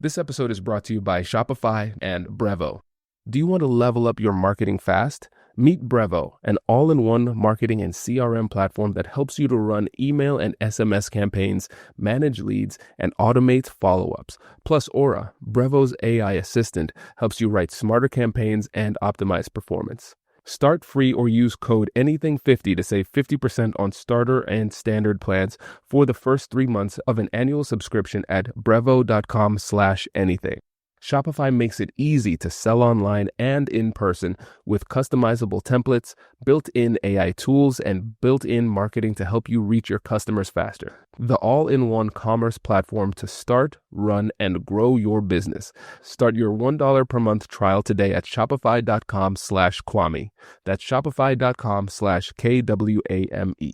This episode is brought to you by Shopify and Brevo. Do you want to level up your marketing fast? Meet Brevo, an all-in-one marketing and CRM platform that helps you to run email and SMS campaigns, manage leads, and automate follow-ups. Plus Aura, Brevo's AI assistant, helps you write smarter campaigns and optimize performance. Start free or use code ANYTHING50 to save 50% on starter and standard plans for the first 3 months of an annual subscription at brevo.com/anything. Shopify makes it easy to sell online and in person with customizable templates, built-in AI tools, and built-in marketing to help you reach your customers faster. The all-in-one commerce platform to start, run, and grow your business. Start your $1 per month trial today at shopify.com/Kwame. That's shopify.com/KWAME.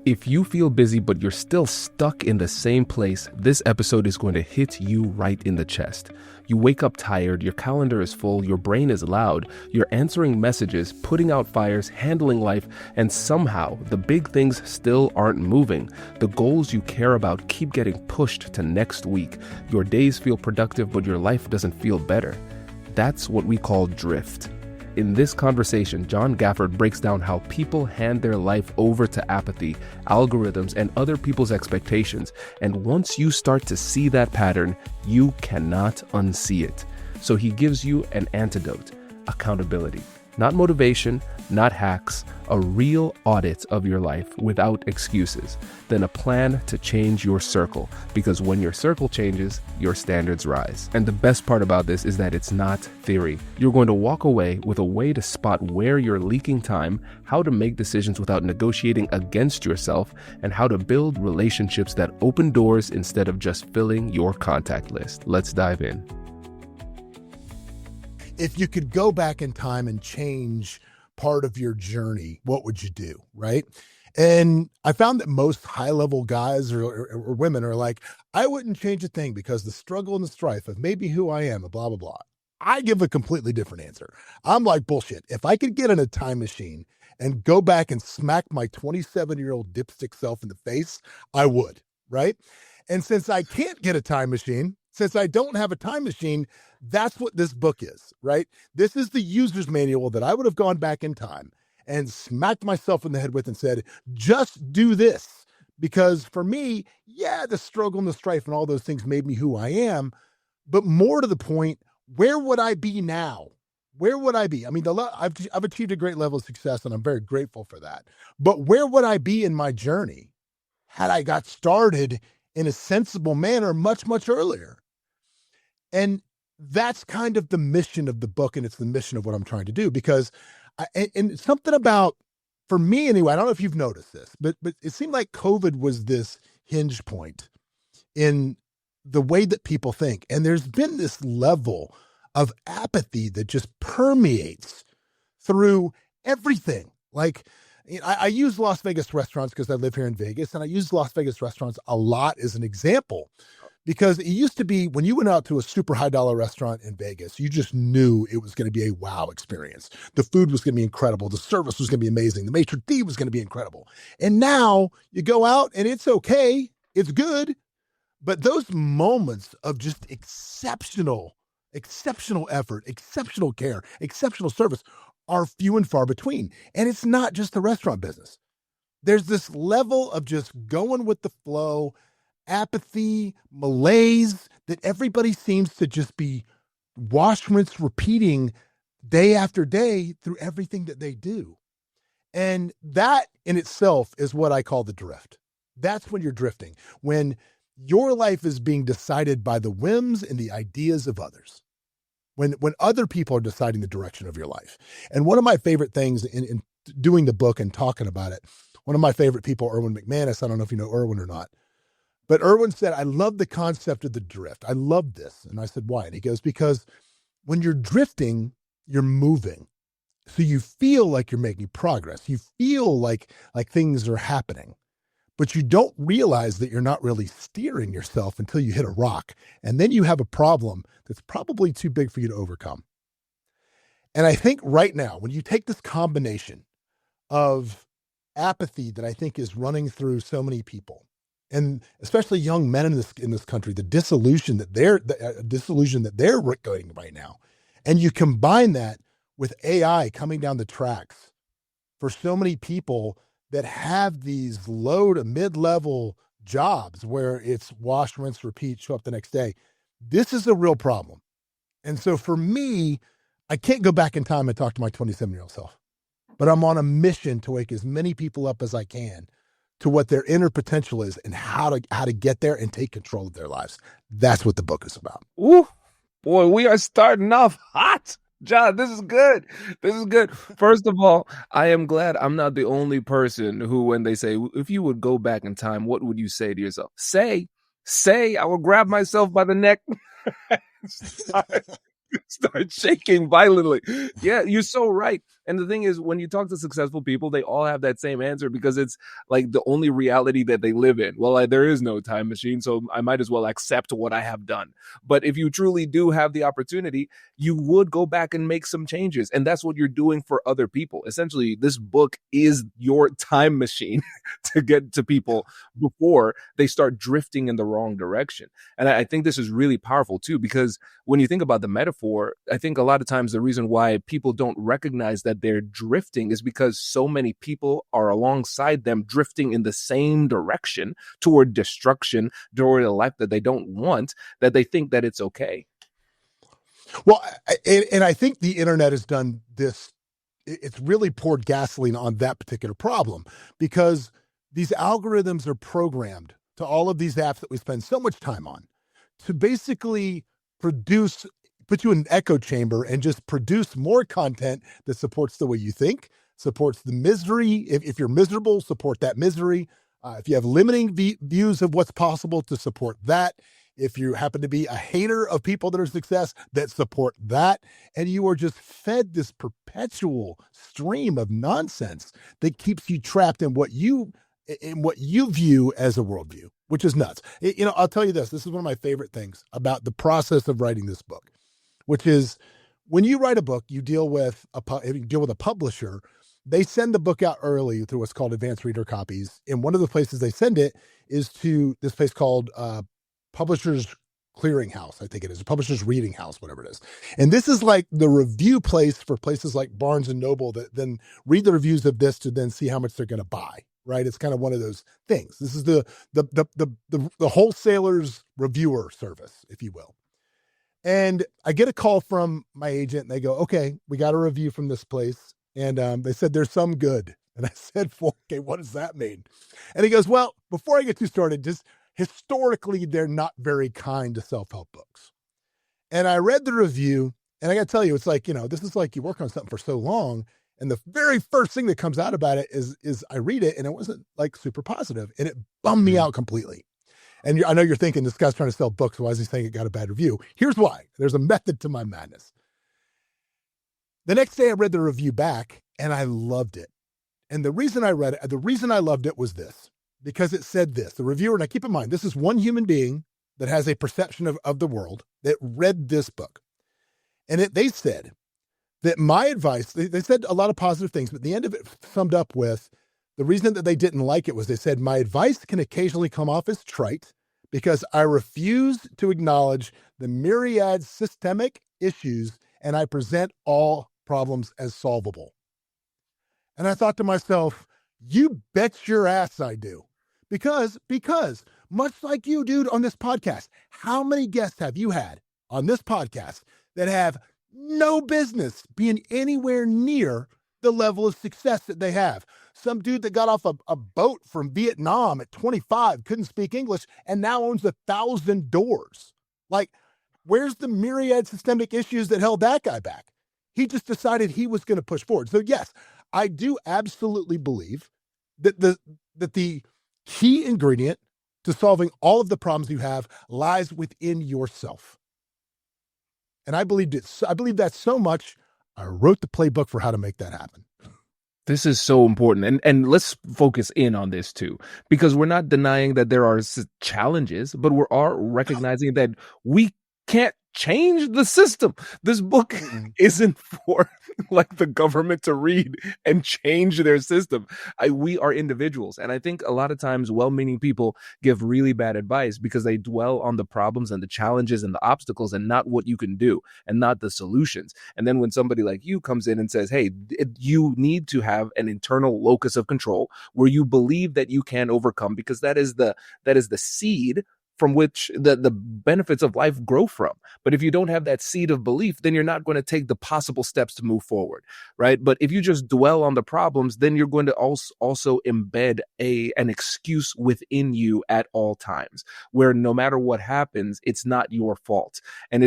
If you feel busy but you're still stuck in the same place, this episode is going to hit you right in the chest. You wake up tired, your calendar is full, your brain is loud, you're answering messages, putting out fires, handling life, and somehow the big things still aren't moving. The goals you care about keep getting pushed to next week. Your days feel productive, but your life doesn't feel better. That's what we call drift. In this conversation, John Gafford breaks down how people hand their life over to apathy, algorithms, and other people's expectations. And once you start to see that pattern, you cannot unsee it. So he gives you an antidote: accountability. Not motivation, not hacks, a real audit of your life without excuses. Then a plan to change your circle, because when your circle changes, your standards rise. And the best part about this is that it's not theory. You're going to walk away with a way to spot where you're leaking time, how to make decisions without negotiating against yourself, and how to build relationships that open doors instead of just filling your contact list. Let's dive in. If you could go back in time and change part of your journey, what would you do, right? And I found that most high-level guys or women are like, I wouldn't change a thing because the struggle and the strife of maybe who I am and blah, blah, blah. I give a completely different answer. I'm like, bullshit. If I could get in a time machine and go back and smack my 27-year-old dipstick self in the face, I would, right? And since I can't get a time machine, since I don't have a time machine, that's what this book is, right? This is the user's manual that I would have gone back in time and smacked myself in the head with and said, just do this. Because for me, yeah, the struggle and the strife and all those things made me who I am. But more to the point, where would I be now? Where would I be? I mean, I've achieved a great level of success and I'm very grateful for that. But where would I be in my journey had I got started in a sensible manner much, much earlier? And that's kind of the mission of the book, and it's the mission of what I'm trying to do, because and something about, for me anyway, I don't know if you've noticed this, but it seemed like COVID was this hinge point in the way that people think. And there's been this level of apathy that just permeates through everything. Like, I use Las Vegas restaurants because I live here in Vegas, and I use Las Vegas restaurants a lot as an example. Because it used to be when you went out to a super high dollar restaurant in Vegas, you just knew it was going to be a wow experience. The food was going to be incredible. The service was going to be amazing. The maitre d' was going to be incredible. And now you go out and it's okay. It's good. But those moments of just exceptional effort, exceptional care, exceptional service are few and far between. And it's not just the restaurant business. There's this level of just going with the flow, apathy, malaise that everybody seems to just be wash, rinse, repeating day after day through everything that they do. And that in itself is what I call the drift. That's when you're drifting, when your life is being decided by the whims and the ideas of others, when other people are deciding the direction of your life. And one of my favorite things in doing the book and talking about it, one of my favorite people, Erwin McManus, I don't know if you know Erwin or not, but Erwin said, I love the concept of the drift. I love this. And I said, why? And he goes, because when you're drifting, you're moving. So you feel like you're making progress. You feel like things are happening, but you don't realize that you're not really steering yourself until you hit a rock. And then you have a problem that's probably too big for you to overcome. And I think right now, when you take this combination of apathy that I think is running through so many people, and especially young men in this country, the disillusion that they're going right now, and you combine that with AI coming down the tracks for so many people that have these low to mid-level jobs where it's wash, rinse, repeat, show up the next day. This is a real problem. And so for me, I can't go back in time and talk to my 27-year-old self, but I'm on a mission to wake as many people up as I can to what their inner potential is and how to get there and take control of their lives. That's what the book is about. Ooh, boy, we are starting off hot. John, this is good. This is good. First of all, I am glad I'm not the only person who, when they say, if you would go back in time, what would you say to yourself? Say, I will grab myself by the neck. Start shaking violently. Yeah, you're so right. And the thing is, when you talk to successful people, they all have that same answer because it's like the only reality that they live in. Well, there is no time machine, so I might as well accept what I have done. But if you truly do have the opportunity, you would go back and make some changes. And that's what you're doing for other people. Essentially, this book is your time machine to get to people before they start drifting in the wrong direction. And I think this is really powerful too, because when you think about the metaphor, I think a lot of times the reason why people don't recognize that they're drifting is because so many people are alongside them drifting in the same direction toward destruction, toward a life that they don't want, that they think that it's okay. Well, and I think the internet has done this. It's really poured gasoline on that particular problem because these algorithms are programmed to all of these apps that we spend so much time on to basically put you in an echo chamber and just produce more content that supports the way you think, supports the misery. If you're miserable, support that misery. If you have limiting views of what's possible, to support that. If you happen to be a hater of people that are success, that support that. And you are just fed this perpetual stream of nonsense that keeps you trapped in what you view as a worldview, which is nuts. I'll tell you this. This is one of my favorite things about the process of writing this book, which is when you write a book, you deal with a publisher. They send the book out early through what's called advanced reader copies. And one of the places they send it is to this place called Publishers Clearinghouse, I think it is, Publishers Reading House, whatever it is. And this is like the review place for places like Barnes and Noble that then read the reviews of this to then see how much they're going to buy, right? It's kind of one of those things. This is the wholesaler's reviewer service, if you will. And I get a call from my agent and they go, okay, we got a review from this place. And they said, there's some good. And I said, well, okay, what does that mean? And he goes, well, before I get too started, just historically, they're not very kind to self-help books. And I read the review, and I got to tell you, it's like, this is like you work on something for so long, and the very first thing that comes out about it is I read it, and it wasn't like super positive, and it bummed me out completely. And I know you're thinking, this guy's trying to sell books. Why is he saying it got a bad review? Here's why. There's a method to my madness. The next day, I read the review back, and I loved it. And the reason I loved it was this. Because it said this, the reviewer, now keep in mind, this is one human being that has a perception of the world that read this book. And they said that my advice, they said a lot of positive things, but the end of it summed up with the reason that they didn't like it was they said, my advice can occasionally come off as trite because I refuse to acknowledge the myriad systemic issues and I present all problems as solvable. And I thought to myself, you bet your ass I do. Because much like you, dude, on this podcast, how many guests have you had on this podcast that have no business being anywhere near the level of success that they have? Some dude that got off a boat from Vietnam at 25, couldn't speak English, and now owns 1,000 doors. Like, where's the myriad systemic issues that held that guy back? He just decided he was going to push forward. So yes, I do absolutely believe that the key ingredient to solving all of the problems you have lies within yourself. And I believe that so much, I wrote the playbook for how to make that happen. This is so important. And let's focus in on this too, because we're not denying that there are challenges, but we're all recognizing that we can't change the system. This book isn't for like the government to read and change their system. We are individuals. And I think a lot of times well-meaning people give really bad advice because they dwell on the problems and the challenges and the obstacles and not what you can do and not the solutions. And then when somebody like you comes in and says, hey, you need to have an internal locus of control where you believe that you can overcome, because that is the seed from which the benefits of life grow from. But if you don't have that seed of belief, then you're not going to take the possible steps to move forward, right? But if you just dwell on the problems, then you're going to also embed an excuse within you at all times, where no matter what happens, it's not your fault. And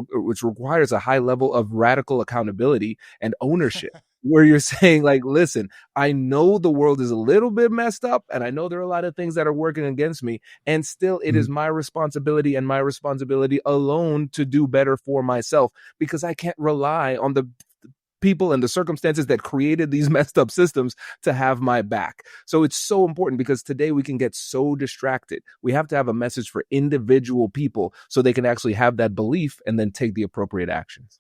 which requires a high level of radical accountability and ownership. Where you're saying, like, listen, I know the world is a little bit messed up and I know there are a lot of things that are working against me, and still it is my responsibility and my responsibility alone to do better for myself, because I can't rely on the people and the circumstances that created these messed up systems to have my back. So it's so important, because today we can get so distracted. We have to have a message for individual people so they can actually have that belief and then take the appropriate actions.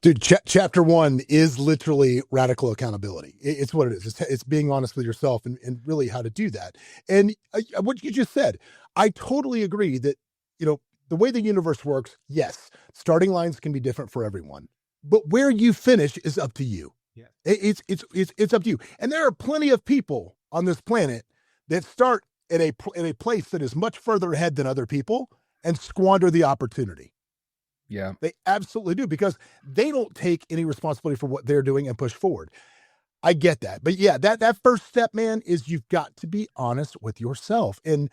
Dude, chapter 1 is literally radical accountability. It's what it is. It's being honest with yourself and really how to do that. And what you just said, I totally agree that, the way the universe works, yes, starting lines can be different for everyone, but where you finish is up to you. Yeah. It's up to you. And there are plenty of people on this planet that start in a place that is much further ahead than other people and squander the opportunity. Yeah, they absolutely do, because they don't take any responsibility for what they're doing and push forward. I get that. But yeah, that first step, man, is you've got to be honest with yourself. And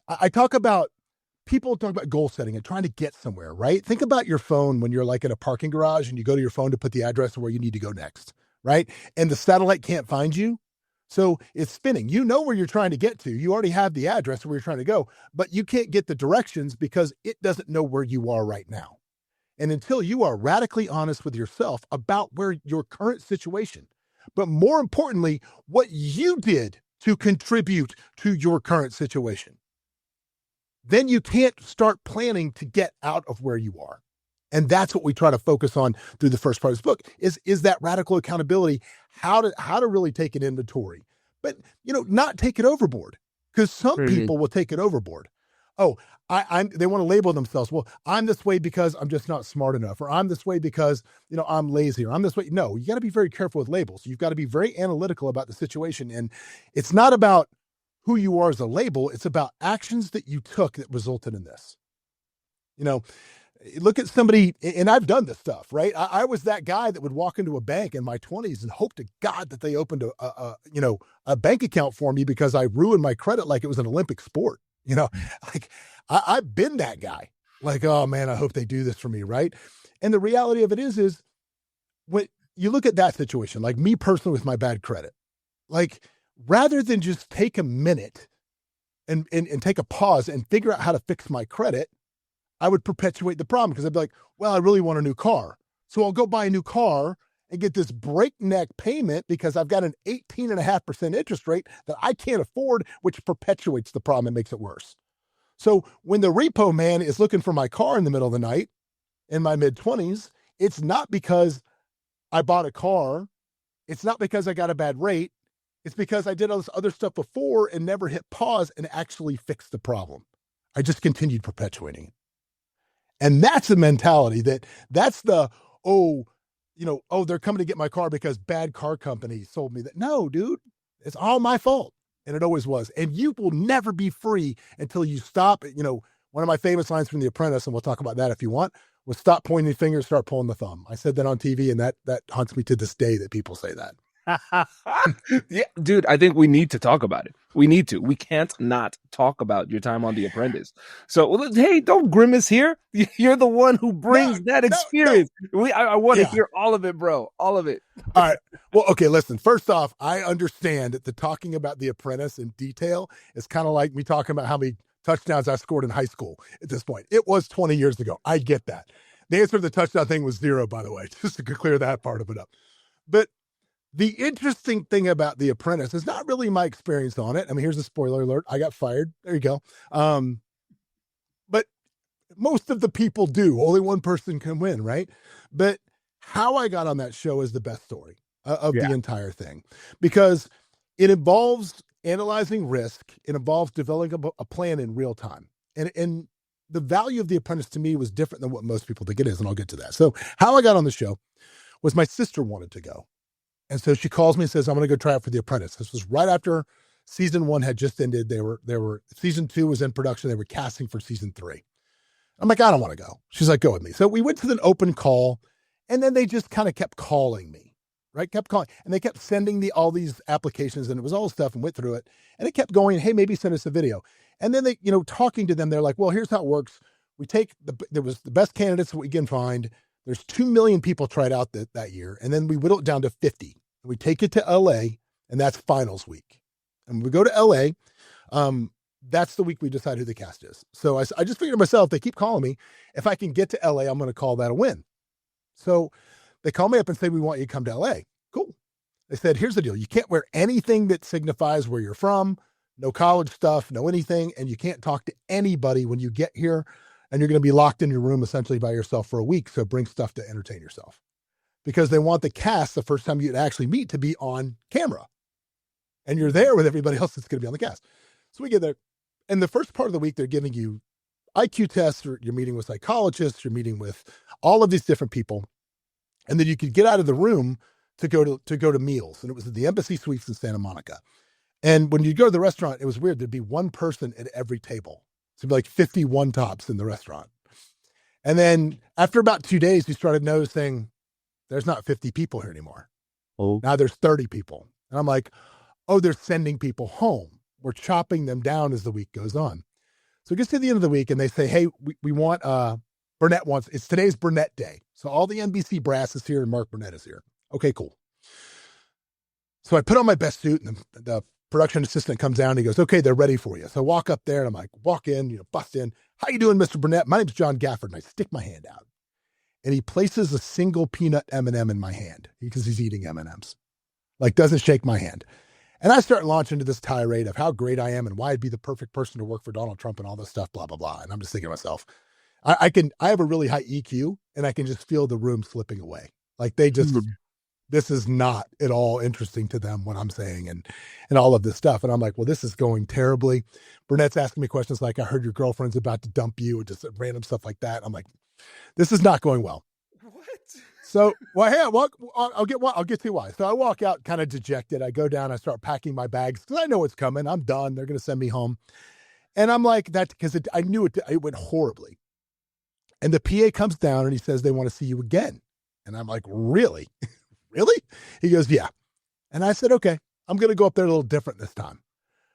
I talk about, people talk about goal setting and trying to get somewhere, right? Think about your phone when you're like in a parking garage and you go to your phone to put the address of where you need to go next, right? And the satellite can't find you. So it's spinning. You know where you're trying to get to. You already have the address of where you're trying to go, but you can't get the directions because it doesn't know where you are right now. And until you are radically honest with yourself about where your current situation, but more importantly, what you did to contribute to your current situation, then you can't start planning to get out of where you are. And that's what we try to focus on through the first part of this book is that radical accountability, how to really take an inventory, but, not take it overboard, because some people will take it overboard. Oh, they want to label themselves. Well, I'm this way because I'm just not smart enough, or I'm this way because, I'm lazy, or I'm this way. No, you got to be very careful with labels. You've got to be very analytical about the situation. And it's not about who you are as a label. It's about actions that you took that resulted in this. Look at somebody, and I've done this stuff, right? I was that guy that would walk into a bank in my 20s and hope to God that they opened a bank account for me, because I ruined my credit like it was an Olympic sport. Like I've been that guy, like, oh man, I hope they do this for me. Right. And the reality of it is when you look at that situation, like me personally with my bad credit, like rather than just take a minute and take a pause and figure out how to fix my credit, I would perpetuate the problem, because I'd be like, well, I really want a new car. So I'll go buy a new car and get this breakneck payment because I've got an 18.5% interest rate that I can't afford, which perpetuates the problem and makes it worse. So when the repo man is looking for my car in the middle of the night in my mid-20s, it's not because I bought a car. It's not because I got a bad rate. It's because I did all this other stuff before and never hit pause and actually fixed the problem. I just continued perpetuating it. And that's the mentality that's the, they're coming to get my car because bad car company sold me that. No, dude, it's all my fault. And it always was. And you will never be free until you stop. One of my famous lines from The Apprentice, and we'll talk about that if you want, was stop pointing the finger, start pulling the thumb. I said that on TV, and that haunts me to this day that people say that. Yeah, dude, I think we need to talk about it. We need to. We can't not talk about your time on The Apprentice. So, hey, don't grimace here. You're the one who brings that experience. No. I want to hear all of it, bro. All of it. All right. Well, okay, listen. First off, I understand that the talking about The Apprentice in detail is kind of like me talking about how many touchdowns I scored in high school at this point. It was 20 years ago. I get that. The answer to the touchdown thing was 0, by the way, just to clear that part of it up. But the interesting thing about The Apprentice is not really my experience on it. I mean, here's a spoiler alert. I got fired. There you go. But most of the people do. Only one person can win, right? But how I got on that show is the best story of the entire thing, because it involves analyzing risk. It involves developing a plan in real time. And the value of The Apprentice to me was different than what most people think it is, and I'll get to that. So how I got on the show was my sister wanted to go. And so she calls me and says, I'm going to go try out for The Apprentice. This was right after season 1 had just ended. They were season 2 was in production. They were casting for season 3. I'm like, I don't want to go. She's like, go with me. So we went to an open call, and then they just kind of kept calling me, right? Kept calling. And they kept sending all these applications, and it was all stuff, and went through it. And it kept going, hey, maybe send us a video. And then they, talking to them, they're like, well, here's how it works. We take there was the best candidates that we can find. There's 2 million people tried out that year. And then we whittle it down to 50. We take it to LA, and that's finals week. And when we go to LA, that's the week we decide who the cast is. So I just figured to myself, they keep calling me. If I can get to LA, I'm going to call that a win. So they call me up and say, we want you to come to LA. Cool. They said, here's the deal. You can't wear anything that signifies where you're from, no college stuff, no anything. And you can't talk to anybody when you get here. And you're going to be locked in your room essentially by yourself for a week. So bring stuff to entertain yourself, because they want the cast the first time you actually meet to be on camera. And you're there with everybody else that's going to be on the cast. So we get there. And the first part of the week, they're giving you IQ tests, or you're meeting with psychologists, you're meeting with all of these different people. And then you could get out of the room to go to meals. And it was at the Embassy Suites in Santa Monica. And when you go to the restaurant, it was weird. There'd be one person at every table. So it'd be like 51 tops in the restaurant. And then after about 2 days, you started noticing there's not 50 people here anymore. Oh, Now there's 30 people. And I'm like, oh, they're sending people home. We're chopping them down as the week goes on. So it gets to the end of the week, and they say, hey, we want, Burnett wants, it's today's Burnett Day. So all the NBC brass is here and Mark Burnett is here. Okay, cool. So I put on my best suit, and the production assistant comes down and he goes, okay, they're ready for you. So I walk up there and I'm like, walk in, bust in. How you doing, Mr. Burnett? My name's John Gafford. And I stick my hand out, and he places a single peanut M&M in my hand because he's eating M&Ms. Like, doesn't shake my hand. And I start launching into this tirade of how great I am and why I'd be the perfect person to work for Donald Trump and all this stuff, blah, blah, blah. And I'm just thinking to myself, I have a really high EQ, and I can just feel the room slipping away. Like, this is not at all interesting to them what I'm saying and all of this stuff. And I'm like, well, this is going terribly. Burnett's asking me questions like, I heard your girlfriend's about to dump you, or just random stuff like that. I'm like, this is not going well. What? So, well, hey, I'll get to why. So I walk out kind of dejected. I go down, I start packing my bags because I know what's coming. I'm done. They're going to send me home. And I'm like that because I knew it went horribly. And the PA comes down and he says, they want to see you again. And I'm like, really? Really? He goes, yeah. And I said, okay, I'm going to go up there a little different this time.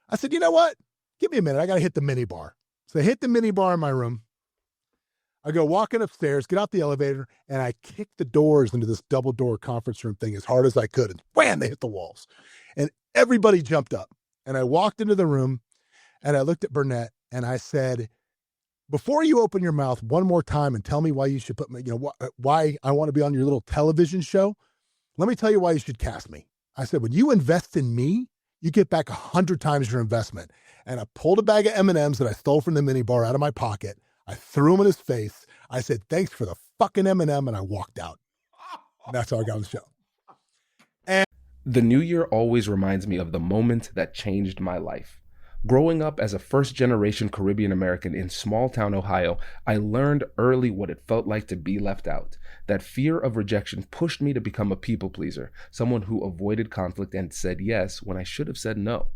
I said, you know what? Give me a minute. I got to hit the mini bar. So I hit the mini bar in my room. I go walking upstairs, get out the elevator, and I kick the doors into this double door conference room thing as hard as I could. And wham, they hit the walls. And everybody jumped up. And I walked into the room, and I looked at Burnett, and I said, before you open your mouth one more time and tell me why you should put me, why I want to be on your little television show, let me tell you why you should cast me. I said, when you invest in me, you get back 100 times your investment. And I pulled a bag of M&Ms that I stole from the mini bar out of my pocket. I threw him in his face. I said, thanks for the fucking M&M. And I walked out. And that's how I got on the show. The new year always reminds me of the moment that changed my life. Growing up as a first-generation Caribbean American in small-town Ohio, I learned early what it felt like to be left out. That fear of rejection pushed me to become a people pleaser, someone who avoided conflict and said yes when I should have said no.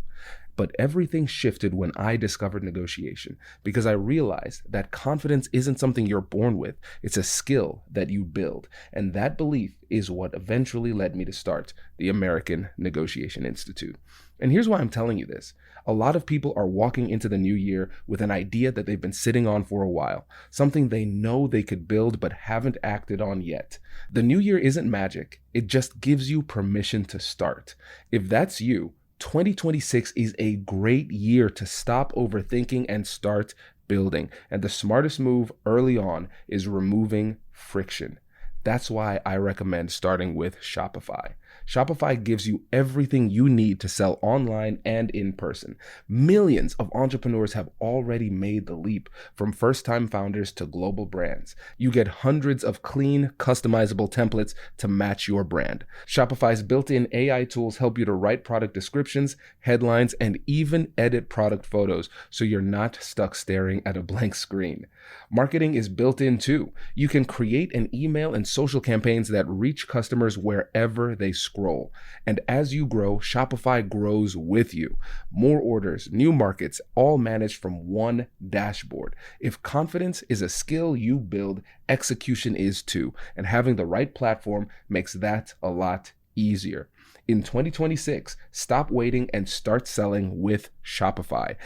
But everything shifted when I discovered negotiation, because I realized that confidence isn't something you're born with. It's a skill that you build. And that belief is what eventually led me to start the American Negotiation Institute. And here's why I'm telling you this. A lot of people are walking into the new year with an idea that they've been sitting on for a while, something they know they could build but haven't acted on yet. The new year isn't magic. It just gives you permission to start. If that's you, 2026 is a great year to stop overthinking and start building. And the smartest move early on is removing friction. That's why I recommend starting with Shopify. Shopify gives you everything you need to sell online and in person. Millions of entrepreneurs have already made the leap, from first-time founders to global brands. You get hundreds of clean, customizable templates to match your brand. Shopify's built-in AI tools help you to write product descriptions, headlines, and even edit product photos, so you're not stuck staring at a blank screen. Marketing is built in too. You can create an email and social campaigns that reach customers wherever they scroll. And as you grow, Shopify grows with you. More orders, new markets, all managed from one dashboard. If confidence is a skill you build, execution is too. And having the right platform makes that a lot easier. In 2026, stop waiting and start selling with Shopify.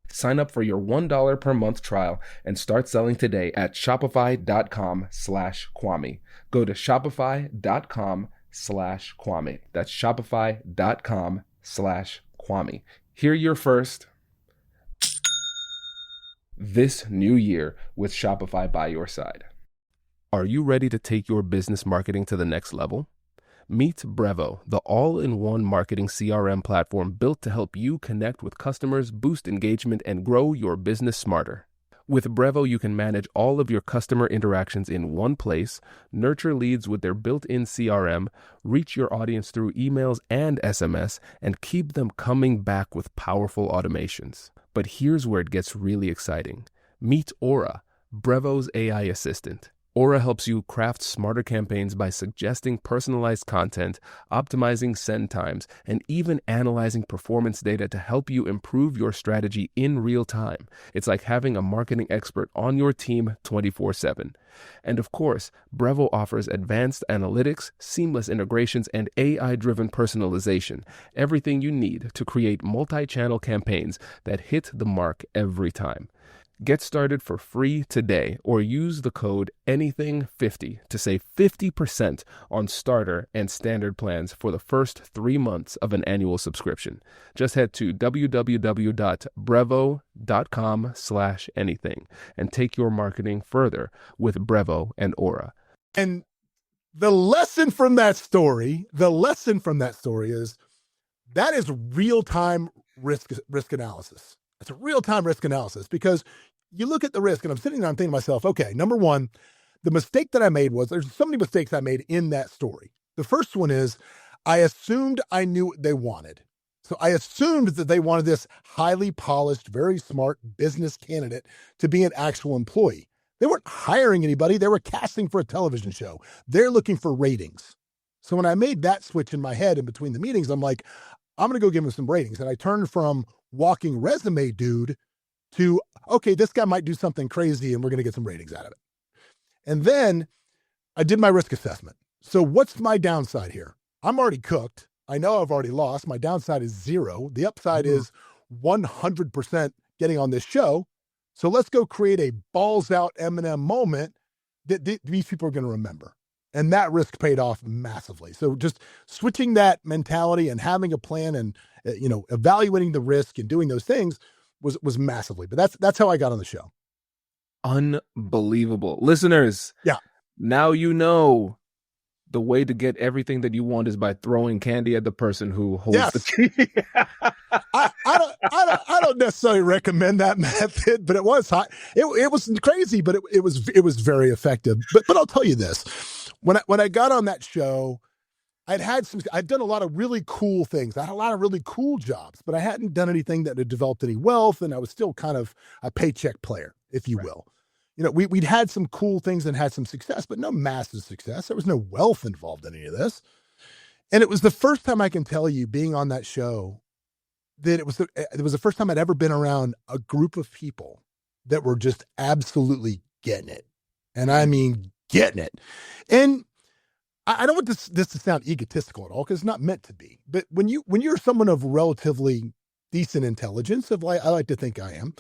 Sign up for your $1 per month trial and start selling today at shopify.com/Kwame. Go to shopify.com/Kwame. That's shopify.com/Kwame. Hear your first this new year with Shopify by your side. Are you ready to take your business marketing to the next level? Meet Brevo, the all-in-one marketing CRM platform built to help you connect with customers, boost engagement, and grow your business smarter. With Brevo, you can manage all of your customer interactions in one place, nurture leads with their built-in CRM, reach your audience through emails and SMS, and keep them coming back with powerful automations. But here's where it gets really exciting. Meet Aura, Brevo's AI assistant. Aura helps you craft smarter campaigns by suggesting personalized content, optimizing send times, and even analyzing performance data to help you improve your strategy in real time. It's like having a marketing expert on your team 24/7. And of course, Brevo offers advanced analytics, seamless integrations, and AI-driven personalization, everything you need to create multi-channel campaigns that hit the mark every time. Get started for free today or use the code ANYTHING50 to save 50% on starter and standard plans for the first 3 months of an annual subscription. Just head to www.brevo.com/anything and take your marketing further with Brevo and Aura. And the lesson from that story is that is real-time risk analysis. It's a real-time risk analysis because you look at the risk, and I'm sitting there, I'm thinking to myself, okay, number one, the mistake that I made was, there's so many mistakes I made in that story. The first one is I assumed I knew what they wanted. So I assumed that they wanted this highly polished, very smart business candidate to be an actual employee. They weren't hiring anybody. They were casting for a television show. They're looking for ratings. So when I made that switch in my head in between the meetings, I'm like, I'm going to go give them some ratings. And I turned from walking resume dude to, okay, this guy might do something crazy and we're going to get some ratings out of it. And then I did my risk assessment. So what's my downside here? I'm already cooked. I know I've already lost. My downside is 0. The upside is 100% getting on this show. So let's go create a balls out Eminem moment that these people are going to remember. And that risk paid off massively. So just switching that mentality and having a plan and, evaluating the risk and doing those things was massively. But that's how I got on the show. Unbelievable. Listeners. Yeah. Now you know the way to get everything that you want is by throwing candy at the person who holds the TV. I don't necessarily recommend that method, but it was hot. It was crazy, but it was very effective. But I'll tell you this. When I got on that show, I'd done a lot of really cool things. I had a lot of really cool jobs, but I hadn't done anything that had developed any wealth, and I was still kind of a paycheck player, if you will. We'd had some cool things and had some success, but no massive success. There was no wealth involved in any of this. And it was the first time I can tell you, being on that show, that it was the first time I'd ever been around a group of people that were just absolutely getting it. And I mean, getting it. And I don't want this to sound egotistical at all, because it's not meant to be. But when you're someone of relatively decent intelligence, I like to think I am,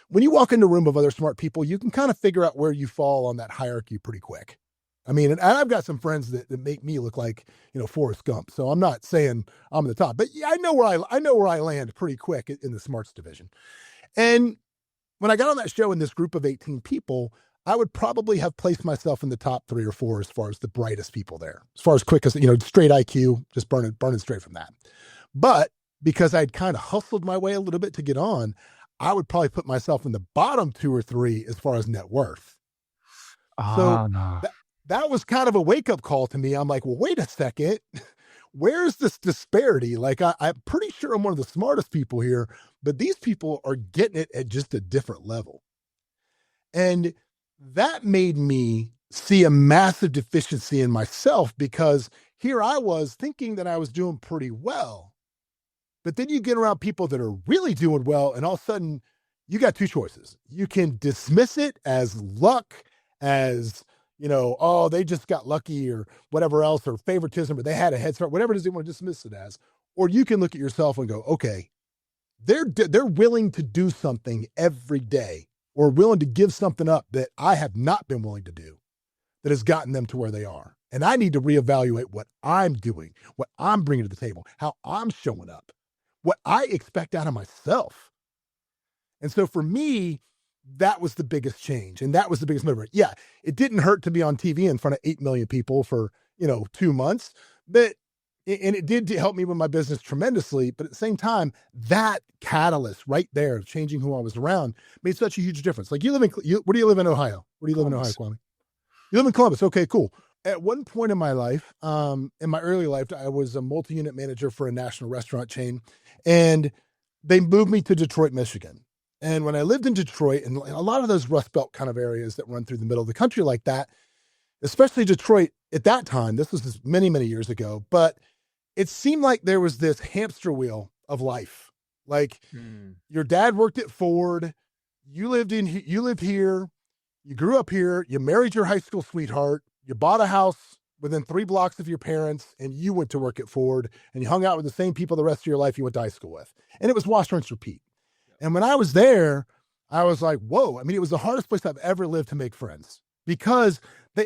when you walk into a room of other smart people, you can kind of figure out where you fall on that hierarchy pretty quick. I mean, and I've got some friends that make me look like, Forrest Gump. So I'm not saying I'm the top, but yeah, I know where I land pretty quick in the smarts division. And when I got on that show in this group of 18 people, I would probably have placed myself in the top 3 or 4 as far as the brightest people there. As far as quick as, straight IQ, just burning straight from that. But because I'd kind of hustled my way a little bit to get on, I would probably put myself in the bottom 2 or 3 as far as net worth. So No. that was kind of a wake-up call to me. I'm like, well, wait a second. Where's this disparity? Like, I'm pretty sure I'm one of the smartest people here, but these people are getting it at just a different level. And that made me see a massive deficiency in myself, because here I was thinking that I was doing pretty well. But then you get around people that are really doing well, and all of a sudden you got 2 choices. You can dismiss it as luck, as, oh, they just got lucky or whatever else, or favoritism, or they had a head start, whatever it is you want to dismiss it as. Or you can look at yourself and go, okay, they're willing to do something every day, or willing to give something up that I have not been willing to do, that has gotten them to where they are. And I need to reevaluate what I'm doing, what I'm bringing to the table, how I'm showing up, what I expect out of myself. And so for me, that was the biggest change. And that was the biggest motivator. Yeah, it didn't hurt to be on TV in front of 8 million people for, 2 months, and it did help me with my business tremendously. But at the same time, that catalyst right there of changing who I was around made such a huge difference. Like, where do you live in Ohio? Where do you live in Ohio, Kwame? You live in Columbus. Okay, cool. At one point in my life, in my early life, I was a multi-unit manager for a national restaurant chain, and they moved me to Detroit, Michigan. And when I lived in Detroit, and a lot of those Rust Belt kind of areas that run through the middle of the country like that, especially Detroit at that time, this was many, many years ago, but it seemed like there was this hamster wheel of life. Like, your dad worked at Ford, you lived here, you grew up here, you married your high school sweetheart, you bought a house within 3 blocks of your parents, and you went to work at Ford, and you hung out with the same people the rest of your life you went to high school with. And it was wash, rinse, repeat. And when I was there, I was like, whoa. I mean, it was the hardest place I've ever lived to make friends, because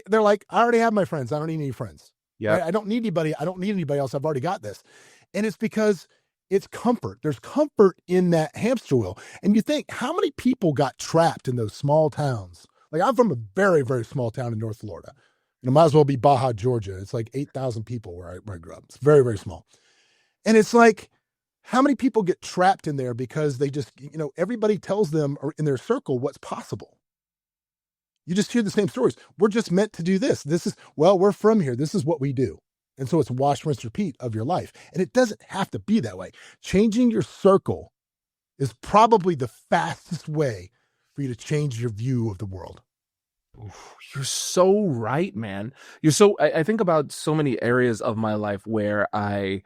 they're like, I already have my friends. I don't need any friends. Yeah. Right? I don't need anybody. I don't need anybody else. I've already got this. And it's because it's comfort. There's comfort in that hamster wheel. And you think, how many people got trapped in those small towns? Like, I'm from a very, very small town in North Florida. Might as well be Baja, Georgia. It's like 8,000 people where I grew up. It's very, very small. And it's like, how many people get trapped in there because they just, everybody tells them or in their circle what's possible. You just hear the same stories. We're just meant to do this. We're from here. This is what we do. And so it's wash, rinse, repeat of your life. And it doesn't have to be that way. Changing your circle is probably the fastest way for you to change your view of the world. You're so right, man. I think about so many areas of my life where I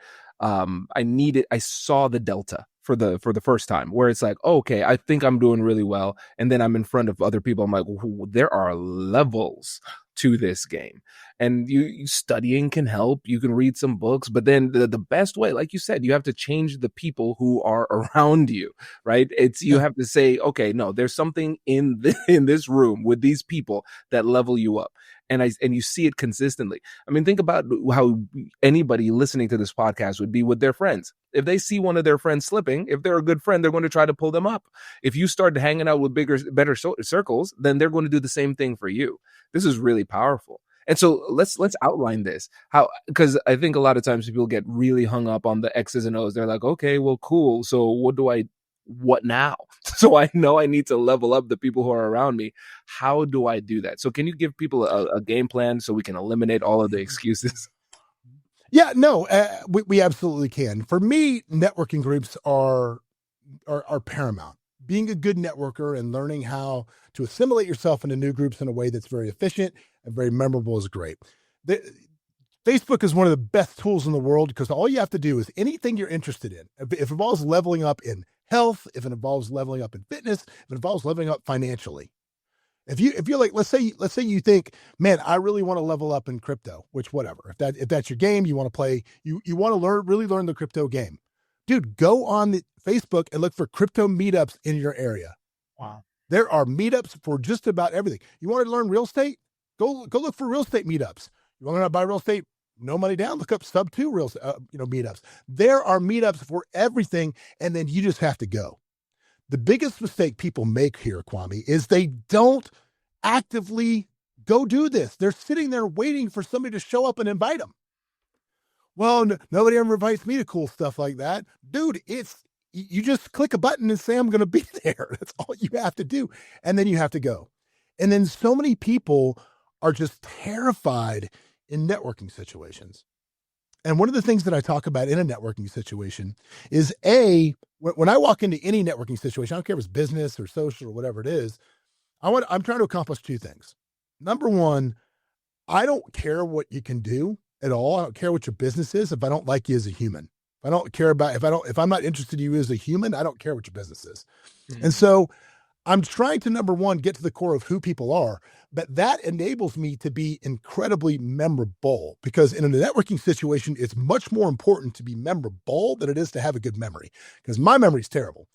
saw the delta for the first time, where it's like, oh, okay, I think I'm doing really well. And then I'm in front of other people. I'm like, there are levels to this game. And you studying can help. You can read some books, but then the best way, like you said, you have to change the people who are around you, right? You have to say, okay, no, there's something in this room with these people that level you up. And you see it consistently. I mean, think about how anybody listening to this podcast would be with their friends. If they see one of their friends slipping, if they're a good friend, they're going to try to pull them up. If you start hanging out with better circles, then they're going to do the same thing for you. This is really powerful. And so let's outline this. Because I think a lot of times people get really hung up on the X's and O's. They're like, okay, well, cool. So what now? So I know I need to level up the people who are around me. How do I do that? So can you give people a game plan so we can eliminate all of the excuses? Yeah, no, we absolutely can. For me, networking groups are paramount. Being a good networker and learning how to assimilate yourself into new groups in a way that's very efficient and very memorable is great. Facebook is one of the best tools in the world, because all you have to do is anything you're interested in. If it involves leveling up in health, if it involves leveling up in fitness, if it involves leveling up financially. If you're like, let's say you think, man, I really want to level up in crypto, which whatever. If that's your game, you want to play, you want to really learn the crypto game. Dude, go on the Facebook and look for crypto meetups in your area. Wow. There are meetups for just about everything. You want to learn real estate? Go look for real estate meetups. You want to learn how to buy real estate? No money down. Look up sub 2 real meetups. There are meetups for everything, and then you just have to go. The biggest mistake people make here, Kwame, is they don't actively go do this. They're sitting there waiting for somebody to show up and invite them. Well, nobody ever invites me to cool stuff like that. Dude, you just click a button and say, I'm going to be there. That's all you have to do. And then you have to go. And then so many people are just terrified in networking situations. And one of the things that I talk about in a networking situation is when I walk into any networking situation, I don't care if it's business or social or whatever it is, I'm trying to accomplish two things. Number one, I don't care what you can do at all. I don't care what your business is if I don't like you as a human. If I'm not interested in you as a human, I don't care what your business is. Mm-hmm. And so I'm trying to, number one, get to the core of who people are, but that enables me to be incredibly memorable, because in a networking situation, it's much more important to be memorable than it is to have a good memory, because my memory is terrible.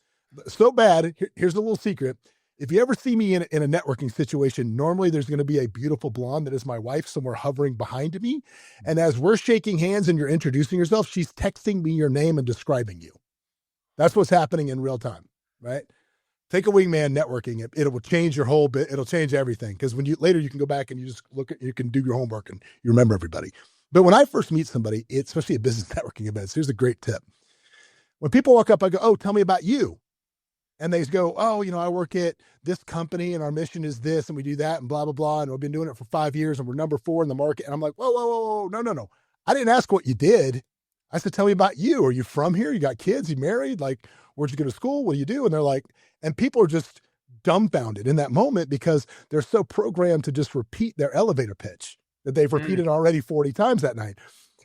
So bad. Here's a little secret. If you ever see me in a networking situation, normally there's going to be a beautiful blonde that is my wife somewhere hovering behind me. And as we're shaking hands and you're introducing yourself, she's texting me your name and describing you. That's what's happening in real time, right? Take a wingman networking. It will change your whole bit. It'll change everything. Because later you can go back and you just you can do your homework and you remember everybody. But when I first meet somebody, especially at business networking events, here's a great tip. When people walk up, I go, oh, tell me about you. And they go, oh, I work at this company and our mission is this and we do that and blah, blah, blah. And we've been doing it for 5 years and we're number 4 in the market. And I'm like, whoa, no. I didn't ask what you did. I said, tell me about you. Are you from here? You got kids? You married? Like, where'd you go to school? What do you do? And they're like, and people are just dumbfounded in that moment because they're so programmed to just repeat their elevator pitch that they've repeated already 40 times that night.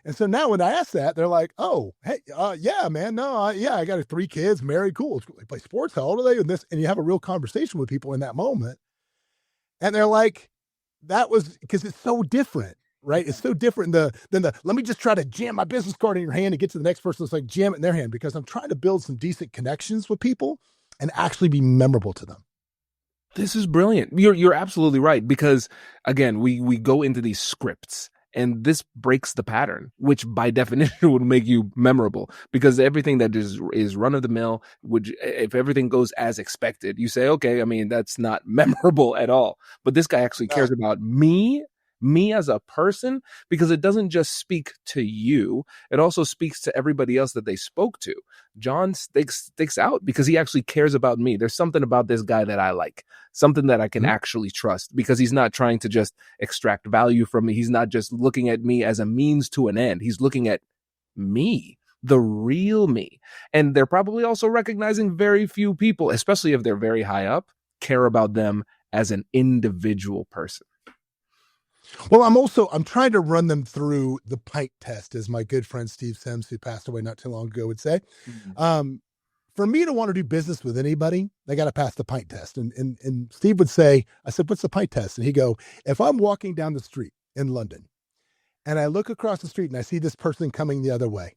And so now when I ask that, they're like, oh, hey, yeah, man, no, I got 3 kids, married, cool. They play sports. How old are they? And you have a real conversation with people in that moment. And they're like, that was because it's so different, right? It's so different than the, let me just try to jam my business card in your hand and get to the next person. It's like jam it in their hand, because I'm trying to build some decent connections with people and actually be memorable to them. This is brilliant. You're absolutely right, because again, we go into these scripts. And this breaks the pattern, which by definition would make you memorable, because everything that is run of the mill, if everything goes as expected, you say, okay, I mean, that's not memorable at all. But this guy actually cares about me as a person, because it doesn't just speak to you. It also speaks to everybody else that they spoke to. John sticks out because he actually cares about me. There's something about this guy that I like, something that I can actually trust, because he's not trying to just extract value from me. He's not just looking at me as a means to an end. He's looking at me, the real me. And they're probably also recognizing very few people, especially if they're very high up, care about them as an individual person. Well, I'm trying to run them through the pint test, as my good friend Steve Sims, who passed away not too long ago, would say. Mm-hmm. For me to want to do business with anybody, they got to pass the pint test. And Steve would say, I said, what's the pint test? And he'd go, if I'm walking down the street in London and I look across the street and I see this person coming the other way,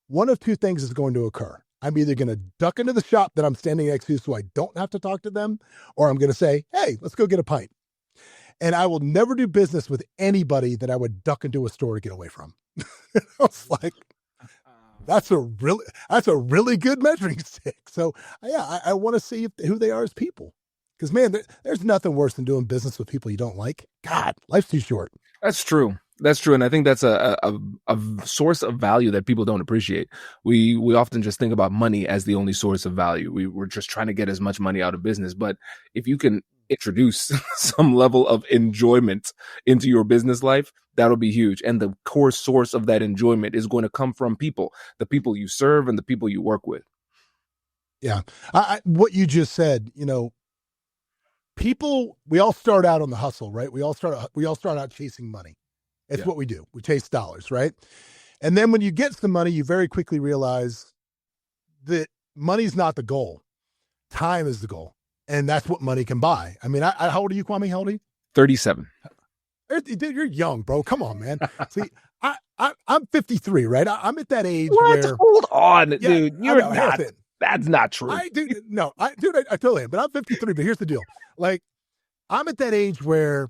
one of two things is going to occur. I'm either going to duck into the shop that I'm standing next to so I don't have to talk to them, or I'm going to say, hey, let's go get a pint. And I will never do business with anybody that I would duck into a store to get away from. I was like, that's a really good measuring stick. So yeah, I want to see who they are as people. Because man, there's nothing worse than doing business with people you don't like. God, life's too short. That's true. And I think that's a source of value that people don't appreciate. We often just think about money as the only source of value. We're just trying to get as much money out of business. But if you can introduce some level of enjoyment into your business life, that'll be huge. And the core source of that enjoyment is going to come from people, the people you serve and the people you work with. Yeah. What you just said, people, we all start out on the hustle, right? We all start out chasing money. It's what we do. We chase dollars, right? And then when you get some money, you very quickly realize that money's not the goal. Time is the goal. And that's what money can buy. I mean, how old are you, Kwame? How old are you? 37. Dude, you're young, bro. Come on, man. See, I'm 53, right? I'm at that age what? where. Hold on, dude. You're not. That's not true. I totally am. But I'm 53. But here's the deal. Like, I'm at that age where,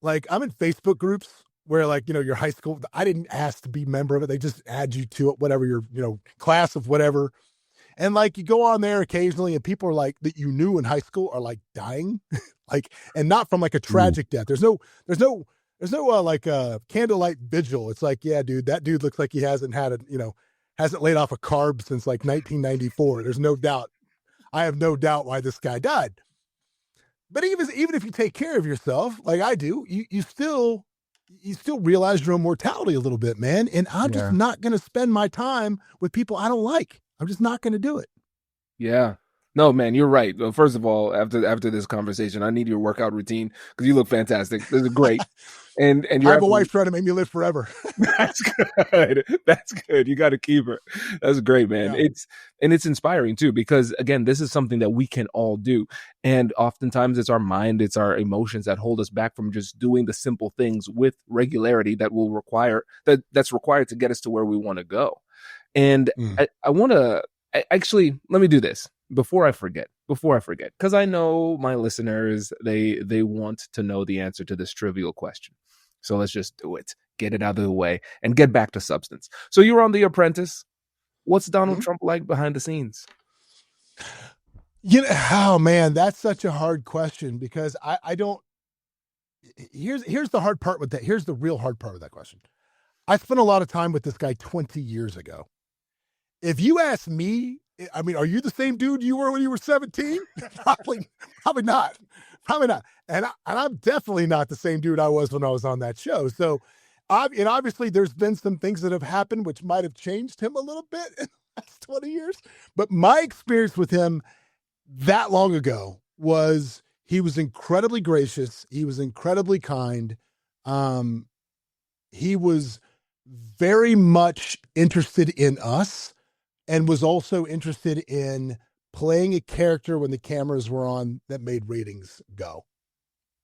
like, I'm in Facebook groups where, like, your high school. I didn't ask to be a member of it. They just add you to it, whatever your, class of whatever. And like you go on there occasionally and people are like that you knew in high school are like dying like, and not from like a Mm. tragic death. There's no like candlelight vigil. It's like, yeah, dude, that dude looks like he hasn't laid off a carb since like 1994. There's no doubt. I have no doubt why this guy died. But even if you take care of yourself, like I do, you still realize your own mortality a little bit, man. And I'm just Yeah. not going to spend my time with people I don't like. I'm just not going to do it. Yeah. No, man, you're right. Well, first of all, after this conversation, I need your workout routine because you look fantastic. This is great. And I you're have a absolutely wife trying to make me live forever. that's good. That's good. You got to keep her. That's great, man. Yeah. It's inspiring too because again, this is something that we can all do. And oftentimes it's our mind, it's our emotions that hold us back from just doing the simple things with regularity that's required to get us to where we want to go. And Mm. I want to actually let me do this before I forget. Because I know my listeners, they want to know the answer to this trivial question. So let's just do it. Get it out of the way and get back to substance. So you were on The Apprentice. What's Donald Mhm. Trump like behind the scenes? Oh man, that's such a hard question because I don't. Here's the hard part with that. Here's the real hard part of that question. I spent a lot of time with this guy 20 years ago. If you ask me, I mean, are you the same dude you were when you were 17? Probably not. Probably not. And I'm definitely not the same dude I was when I was on that show. So, and obviously, there's been some things that have happened which might have changed him a little bit in the last 20 years. But my experience with him that long ago was he was incredibly gracious. He was incredibly kind. Um, he was very much interested in us and was also interested in playing a character when the cameras were on that made ratings go.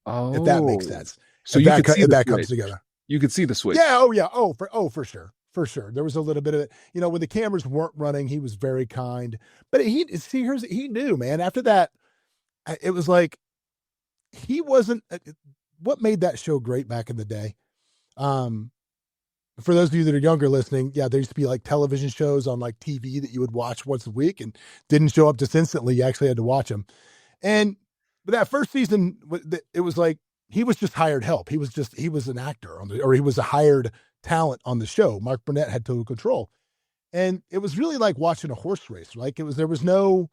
If that makes Oh, sense. so you could see If the that comes switch. together. You could see the switch. Yeah. Oh yeah. For sure. For sure. There was a little bit of it. When the cameras weren't running, he was very kind. But he knew, man. After that, it was like he wasn't. What made that show great back in the day? Um, for those of you that are younger listening, yeah, there used to be like television shows on like TV that you would watch once a week and didn't show up just instantly. You actually had to watch them. And but that first season, it was like he was just hired help. He was an actor or he was a hired talent on the show. Mark Burnett had total control, and it was really like watching a horse race. Like there was no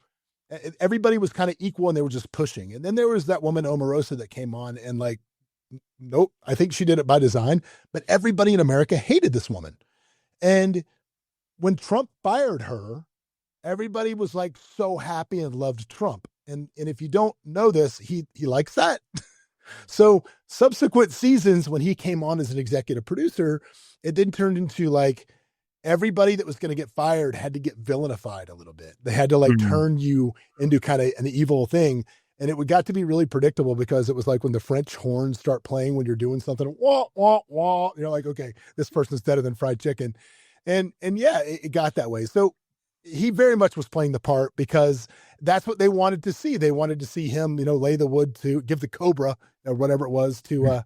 everybody was kind of equal and they were just pushing. And then there was that woman Omarosa that came on and like, nope, I think she did it by design, but everybody in America hated this woman. And when Trump fired her, everybody was like so happy and loved Trump. And if you don't know this, he likes that. So subsequent seasons when he came on as an executive producer, it then turned into like everybody that was going to get fired had to get villainified a little bit. They had to like Mm. turn you into kind of an evil thing. And it got to be really predictable because it was like when the French horns start playing when you're doing something, wah, wah, wah, you're like, okay, this person's better than fried chicken. And yeah, it got that way. So he very much was playing the part because that's what they wanted to see. They wanted to see him, lay the wood to give the Cobra or whatever it was to,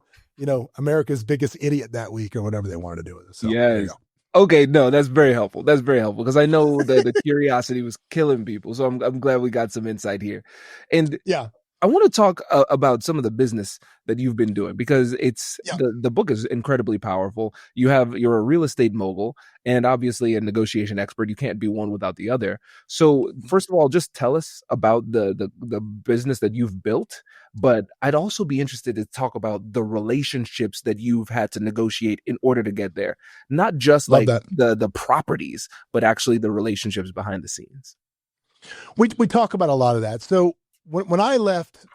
America's biggest idiot that week or whatever they wanted to do with it. So there you Yes. go. Okay, no, that's very helpful. That's very helpful because I know that the curiosity was killing people. So I'm glad we got some insight here. And Yeah. I want to talk about some of the business that you've been doing because it's Yeah. the book is incredibly powerful. You're a real estate mogul and obviously a negotiation expert. You can't be one without the other. So first of all, just tell us about the business that you've built. But I'd also be interested to talk about the relationships that you've had to negotiate in order to get there. Not just Love like that. the properties, but actually the relationships behind the scenes. We talk about a lot of that. So when I left,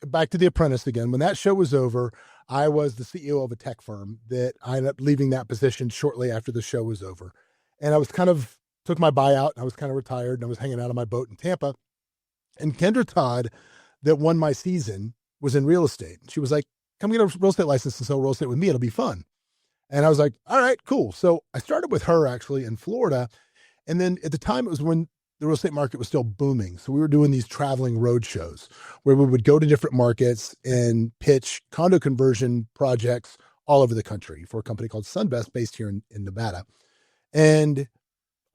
back to The Apprentice again, when that show was over, I was the CEO of a tech firm that I ended up leaving that position shortly after the show was over. And I was took my buyout and I was kind of retired and I was hanging out on my boat in Tampa. And Kendra Todd, that won my season, was in real estate. She was like, come get a real estate license and sell real estate with me. It'll be fun. And I was like, all right, cool. So I started with her actually in Florida. And then at the time, it was when the real estate market was still booming. So we were doing these traveling road shows where we would go to different markets and pitch condo conversion projects all over the country for a company called Sunbest based here in Nevada. And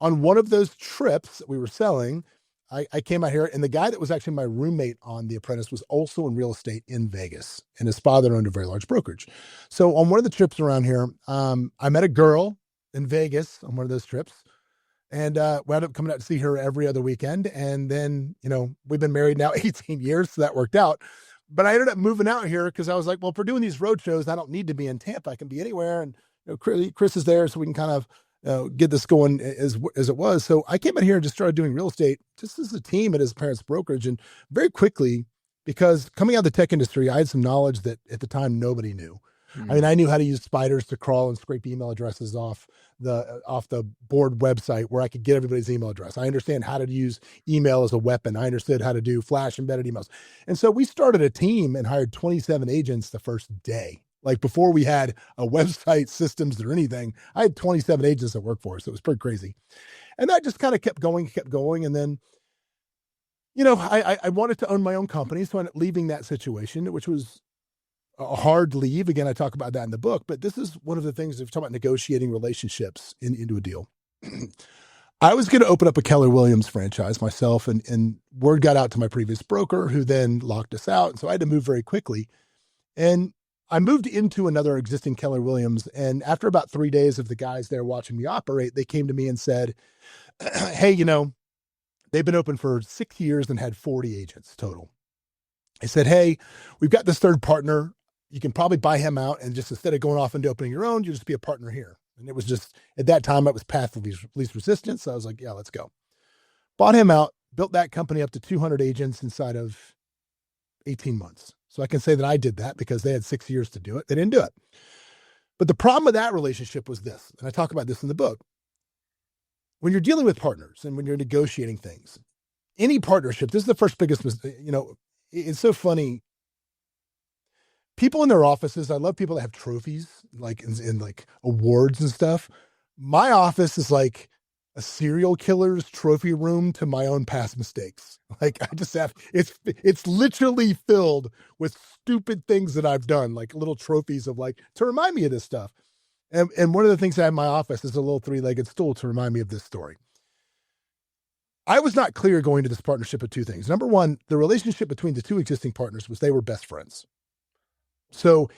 on one of those trips that we were selling, I came out here, and the guy that was actually my roommate on The Apprentice was also in real estate in Vegas, and his father owned a very large brokerage. So on one of the trips around here, I met a girl in Vegas on one of those trips, and wound up coming out to see her every other weekend. And then, we've been married now 18 years, so that worked out. But I ended up moving out here because I was like, well, if we're doing these road shows, I don't need to be in Tampa. I can be anywhere. And Chris is there, so we can kind of get this going as it was. So I came in here and just started doing real estate just as a team at his parents' brokerage. And very quickly, because coming out of the tech industry, I had some knowledge that at the time nobody knew. I mean, I knew how to use spiders to crawl and scrape email addresses off the board website where I could get everybody's email address. I understand how to use email as a weapon. I understood how to do flash embedded emails. And so we started a team and hired 27 agents the first day. Like before we had a website, systems, or anything, I had 27 agents that worked for us. It was pretty crazy. And that just kind of kept going. And then, I wanted to own my own company. So I ended up leaving that situation, which was a hard leave. Again, I talk about that in the book, but this is one of the things we've talked about, negotiating relationships into a deal. I was going to open up a Keller Williams franchise myself, and word got out to my previous broker, who then locked us out. And so I had to move very quickly. And I moved into another existing Keller Williams. And after about 3 days of the guys there watching me operate, they came to me and said, hey, they've been open for 6 years and had 40 agents total. I said, hey, we've got this third partner. You can probably buy him out, and just instead of going off into opening your own, you just be a partner here. And it was just, at that time, it was path of least resistance. So I was like, yeah, let's go. Bought him out, built that company up to 200 agents inside of 18 months. So I can say that I did that because they had 6 years to do it. They didn't do it. But the problem with that relationship was this, and I talk about this in the book. When you're dealing with partners and when you're negotiating things, any partnership, this is the first biggest, it's so funny. People in their offices, I love people that have trophies, like in like awards and stuff. My office is like a serial killer's trophy room to my own past mistakes. Like I just have, it's literally filled with stupid things that I've done, like little trophies of like, to remind me of this stuff. And one of the things I have in my office is a little 3-legged stool to remind me of this story. I was not clear going to this partnership of two things. Number one, the relationship between the two existing partners was they were best friends. So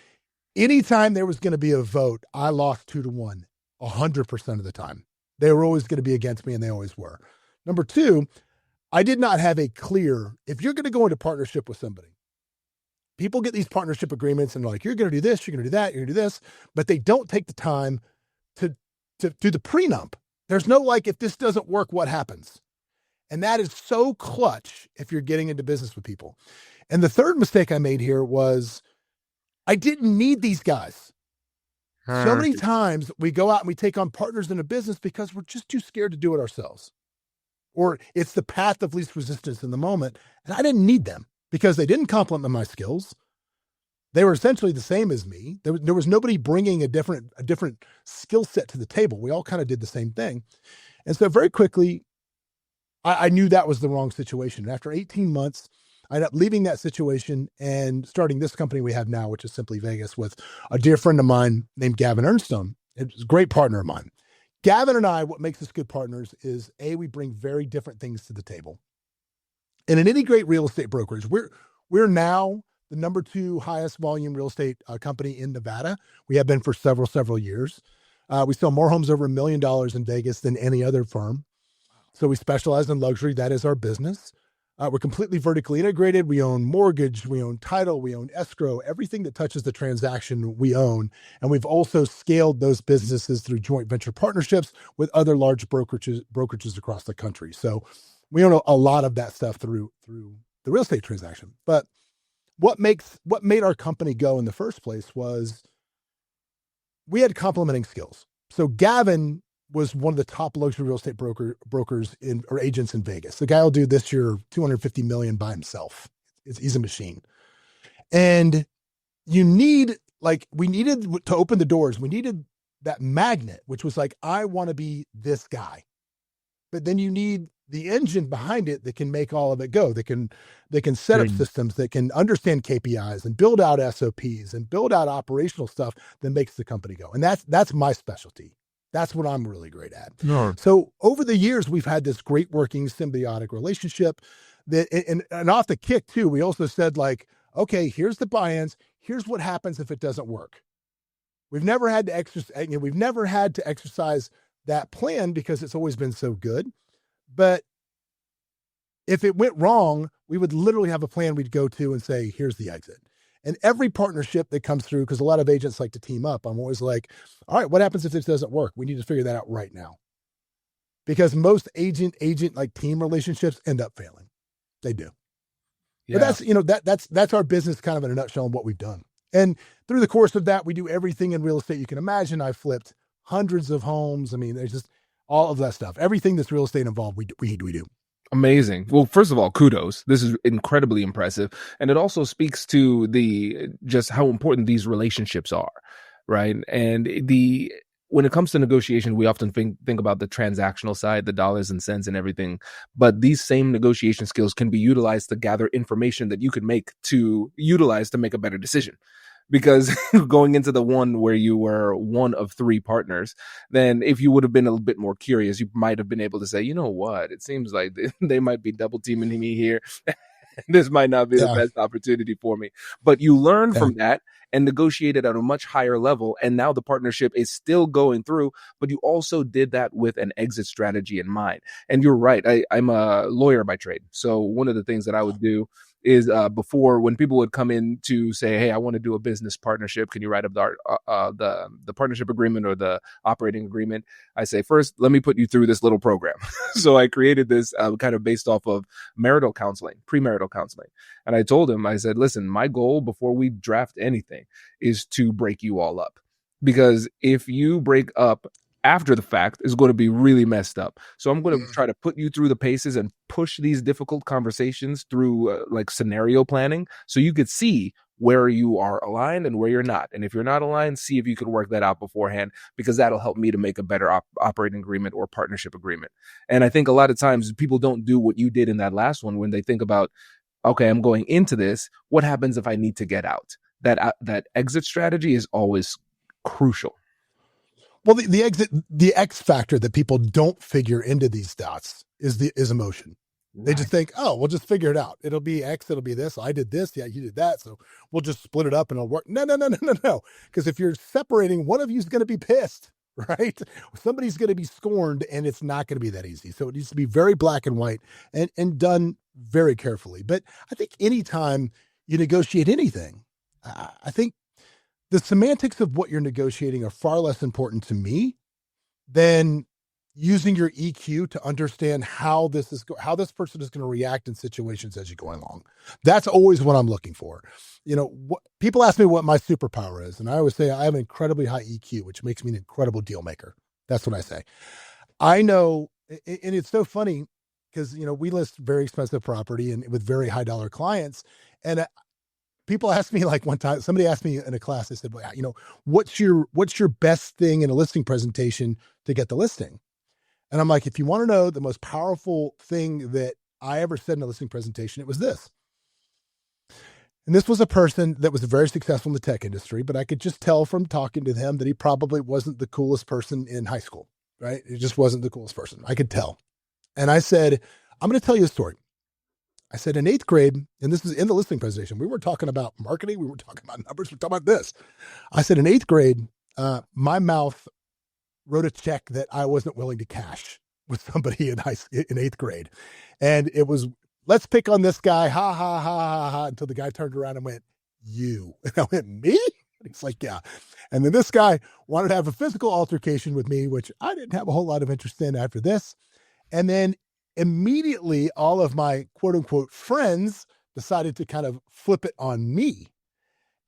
anytime there was going to be a vote, I lost 2-1, 100% of the time. They were always going to be against me, and they always were. Number two, I did not have a clear, if you're going to go into partnership with somebody, people get these partnership agreements and like, you're going to do this, you're going to do that, you're going to do this, but they don't take the time to do the prenup. There's no like, if this doesn't work, what happens? And that is so clutch if you're getting into business with people. And the third mistake I made here was I didn't need these guys. So many times we go out and we take on partners in a business because we're just too scared to do it ourselves. Or it's the path of least resistance in the moment. And I didn't need them because they didn't complement my skills. They were essentially the same as me. There was nobody bringing a different skill set to the table. We all kind of did the same thing. And so very quickly, I knew that was the wrong situation. And after 18 months, I ended up leaving that situation and starting this company we have now, which is Simply Vegas, with a dear friend of mine named Gavin Ernstone. It's a great partner of mine. Gavin and I, what makes us good partners is we bring very different things to the table. And in any great real estate brokerage, we're now the number 2 highest volume real estate company in Nevada. We have been for several years. We sell more homes over $1 million in Vegas than any other firm. So we specialize in luxury. That is our business. We're completely vertically integrated. We own mortgage, we own title, we own escrow, everything that touches the transaction we own. And we've also scaled those businesses through joint venture partnerships with other large brokerages across the country. So we own a lot of that stuff through the real estate transaction. But what made our company go in the first place was we had complementing skills. So Gavin was one of the top luxury real estate brokers or agents in Vegas. The guy will do this year $250 million by himself. He's a machine. And we needed to open the doors. We needed that magnet, which was like, I want to be this guy. But then you need the engine behind it that can make all of it go. They can set up systems that can understand KPIs and build out SOPs and build out operational stuff that makes the company go. And that's my specialty. That's what I'm really great at. No. So over the years, we've had this great working symbiotic relationship that, and off the kick too, we also said like, okay, here's the buy-ins. Here's what happens if it doesn't work. We've never had to exercise that plan because it's always been so good. But if it went wrong, we would literally have a plan we'd go to and say, here's the exit. And every partnership that comes through, because a lot of agents like to team up, I'm always like, all right, what happens if this doesn't work? We need to figure that out right now. Because most agent like team relationships end up failing. They do. Yeah. But that's our business kind of in a nutshell and what we've done. And through the course of that, we do everything in real estate you can imagine. I've flipped hundreds of homes. I mean, there's just all of that stuff. Everything that's real estate involved, we do. Amazing. Well, first of all, kudos. This is incredibly impressive. And it also speaks to just how important these relationships are, right? And when it comes to negotiation, we often think about the transactional side, the dollars and cents and everything. But these same negotiation skills can be utilized to gather information that you can utilize to make a better decision. Because going into the one where you were one of three partners, then if you would have been a little bit more curious, you might have been able to say, you know what, it seems like they might be double teaming me here. This might not be the best opportunity for me. But you learn from that and negotiated at a much higher level. And now the partnership is still going through, but you also did that with an exit strategy in mind. And you're right. I'm a lawyer by trade. So one of the things that I would do is before, when people would come in to say, hey, I want to do a business partnership, can you write up the partnership agreement or the operating agreement? I say, first, let me put you through this little program. So I created this kind of based off of marital counseling, premarital counseling. And I told him, I said, listen, my goal before we draft anything is to break you all up. Because if you break up after the fact, is going to be really messed up. So I'm going to try to put you through the paces and push these difficult conversations through like scenario planning, so you could see where you are aligned and where you're not. And if you're not aligned, see if you can work that out beforehand, because that'll help me to make a better operating agreement or partnership agreement. And I think a lot of times people don't do what you did in that last one when they think about, okay, I'm going into this. What happens if I need to get out? That exit strategy is always crucial. Well, the X factor that people don't figure into these dots is emotion. Right. They just think, oh, we'll just figure it out. It'll be X. It'll be this. I did this. Yeah, you did that. So we'll just split it up and it'll work. No. Because if you're separating, one of you is going to be pissed, right? Somebody's going to be scorned, and it's not going to be that easy. So it needs to be very black and white and done very carefully. But I think anytime you negotiate anything, I think the semantics of what you're negotiating are far less important to me than using your EQ to understand how this person is going to react in situations as you're going along. That's always what I'm looking for. People ask me what my superpower is, and I always say I have an incredibly high EQ, which makes me an incredible deal maker. That's what I say. I know, and it's so funny because we list very expensive property and with very high dollar clients, and people ask me, like one time, somebody asked me in a class, they said, well, what's your best thing in a listing presentation to get the listing? And I'm like, if you want to know the most powerful thing that I ever said in a listing presentation, it was this. And this was a person that was very successful in the tech industry, but I could just tell from talking to him that he probably wasn't the coolest person in high school, right? It just wasn't the coolest person. I could tell. And I said, I'm going to tell you a story. I said in 8th grade, and this is in the listing presentation, we were talking about marketing, we were talking about numbers, we were talking about this. I said in 8th grade, my mouth wrote a check that I wasn't willing to cash with somebody in 8th grade. And it was, let's pick on this guy, ha, ha, ha, ha, ha, until the guy turned around and went, you. And I went, me? And he's like, yeah. And then this guy wanted to have a physical altercation with me, which I didn't have a whole lot of interest in after this. And then immediately all of my quote unquote friends decided to kind of flip it on me.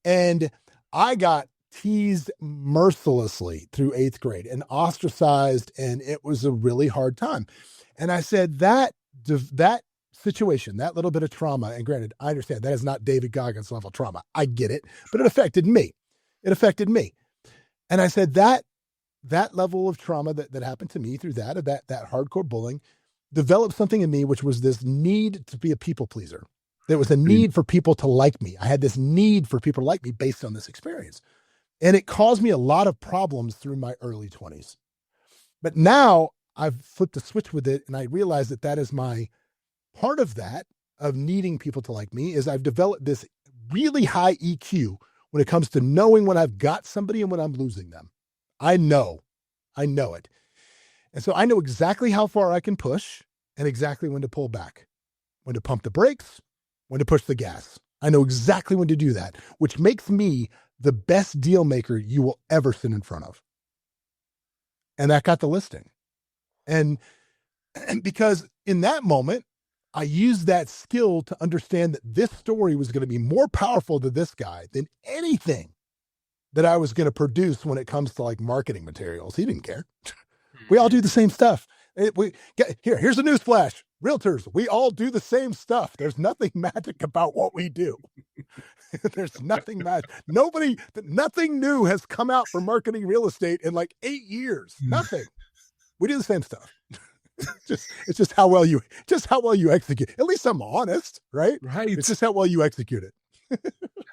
And I got teased mercilessly through 8th grade and ostracized. And it was a really hard time. And I said that situation, that little bit of trauma, and granted, I understand that is not David Goggins level trauma. I get it, but it affected me. And I said that level of trauma that happened to me through that hardcore bullying developed something in me, which was this need to be a people pleaser. There was a need for people to like me. I had this need for people to like me based on this experience. And it caused me a lot of problems through my early 20s. But now I've flipped the switch with it, and I realize that that is my part of that, of needing people to like me, is I've developed this really high EQ when it comes to knowing when I've got somebody and when I'm losing them. I know it. And so I know exactly how far I can push and exactly when to pull back, when to pump the brakes, when to push the gas. I know exactly when to do that, which makes me the best deal maker you will ever sit in front of. And that got the listing. And because in that moment, I used that skill to understand that this story was going to be more powerful to this guy than anything that I was going to produce when it comes to like marketing materials. He didn't care. We all do the same stuff. Here's a news flash. Realtors, we all do the same stuff. There's nothing magic about what we do. There's nothing magic. Nothing new has come out for marketing real estate in like 8 years. Nothing. We do the same stuff. It's just how well you execute. At least I'm honest, right? Right. It's just how well you execute it.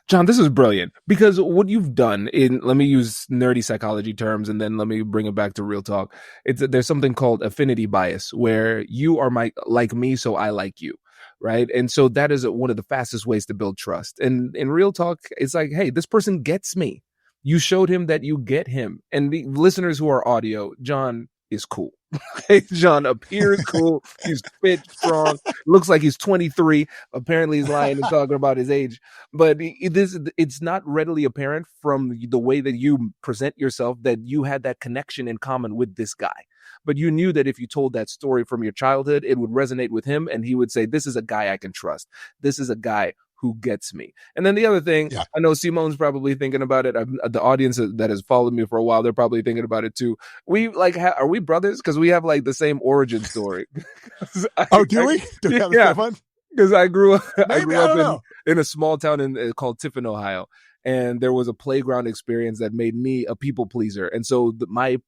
John, this is brilliant, because what you've done let me use nerdy psychology terms and then let me bring it back to real talk. There's something called affinity bias, where you are like me, so I like you. Right. And so that is one of the fastest ways to build trust. And in real talk, it's like, hey, this person gets me. You showed him that you get him. And the listeners who are audio, John is cool. Okay, John appears cool. He's fit, strong, looks like he's 23. Apparently he's lying and talking about his age. But it's not readily apparent from the way that you present yourself that you had that connection in common with this guy. But you knew that if you told that story from your childhood, it would resonate with him, and he would say, this is a guy I can trust. This is a guy who gets me. And then the other thing, yeah. I know Simone's probably thinking about it. The audience that has followed me for a while, they're probably thinking about it too. We are we brothers? Because we have like the same origin story. Do we? Do we have the same one? Because I grew up in a small town called Tiffin, Ohio. And there was a playground experience that made me a people pleaser. And so my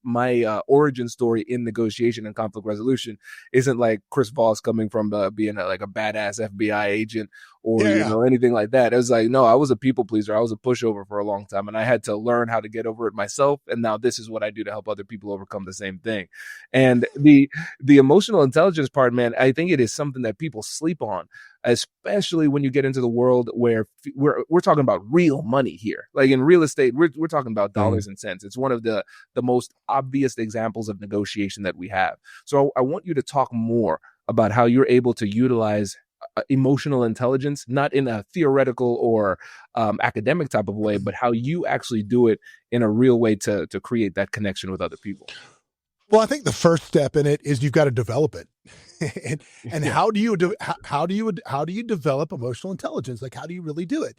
origin story in negotiation and conflict resolution isn't like Chris Voss coming from being like a badass FBI agent or anything like that. It was like, no, I was a people pleaser. I was a pushover for a long time, and I had to learn how to get over it myself. And now this is what I do to help other people overcome the same thing. And the emotional intelligence part, man, I think it is something that people sleep on, especially when you get into the world where we're talking about real money here. Like in real estate, we're talking about dollars and cents. It's one of the most obvious examples of negotiation that we have. So I want you to talk more about how you're able to utilize emotional intelligence, not in a theoretical or academic type of way, but how you actually do it in a real way to create that connection with other people. Well, I think the first step in it is you've got to develop it. and how do you develop emotional intelligence? Like, how do you really do it?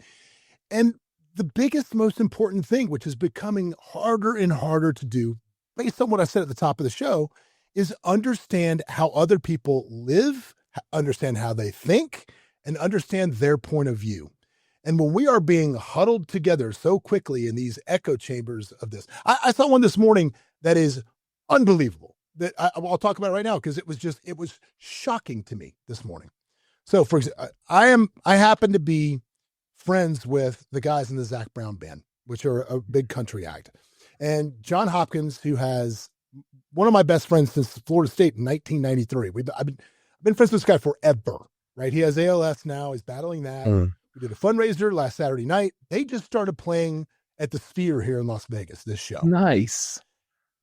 And the biggest, most important thing, which is becoming harder and harder to do, based on what I said at the top of the show, is understand how other people live, understand how they think, and understand their point of view. And when we are being huddled together so quickly in these echo chambers of this, I saw one this morning that is unbelievable, that I'll talk about it right now, because it was shocking to me this morning. So for example, I happen to be friends with the guys in the Zac Brown band, which are a big country act. And John Hopkins, who has one of my best friends since Florida State in 1993. I've been friends with this guy forever, right? He has ALS now. He's battling that. We did a fundraiser last Saturday night. They just started playing at the Sphere here in Las Vegas, this show. Nice.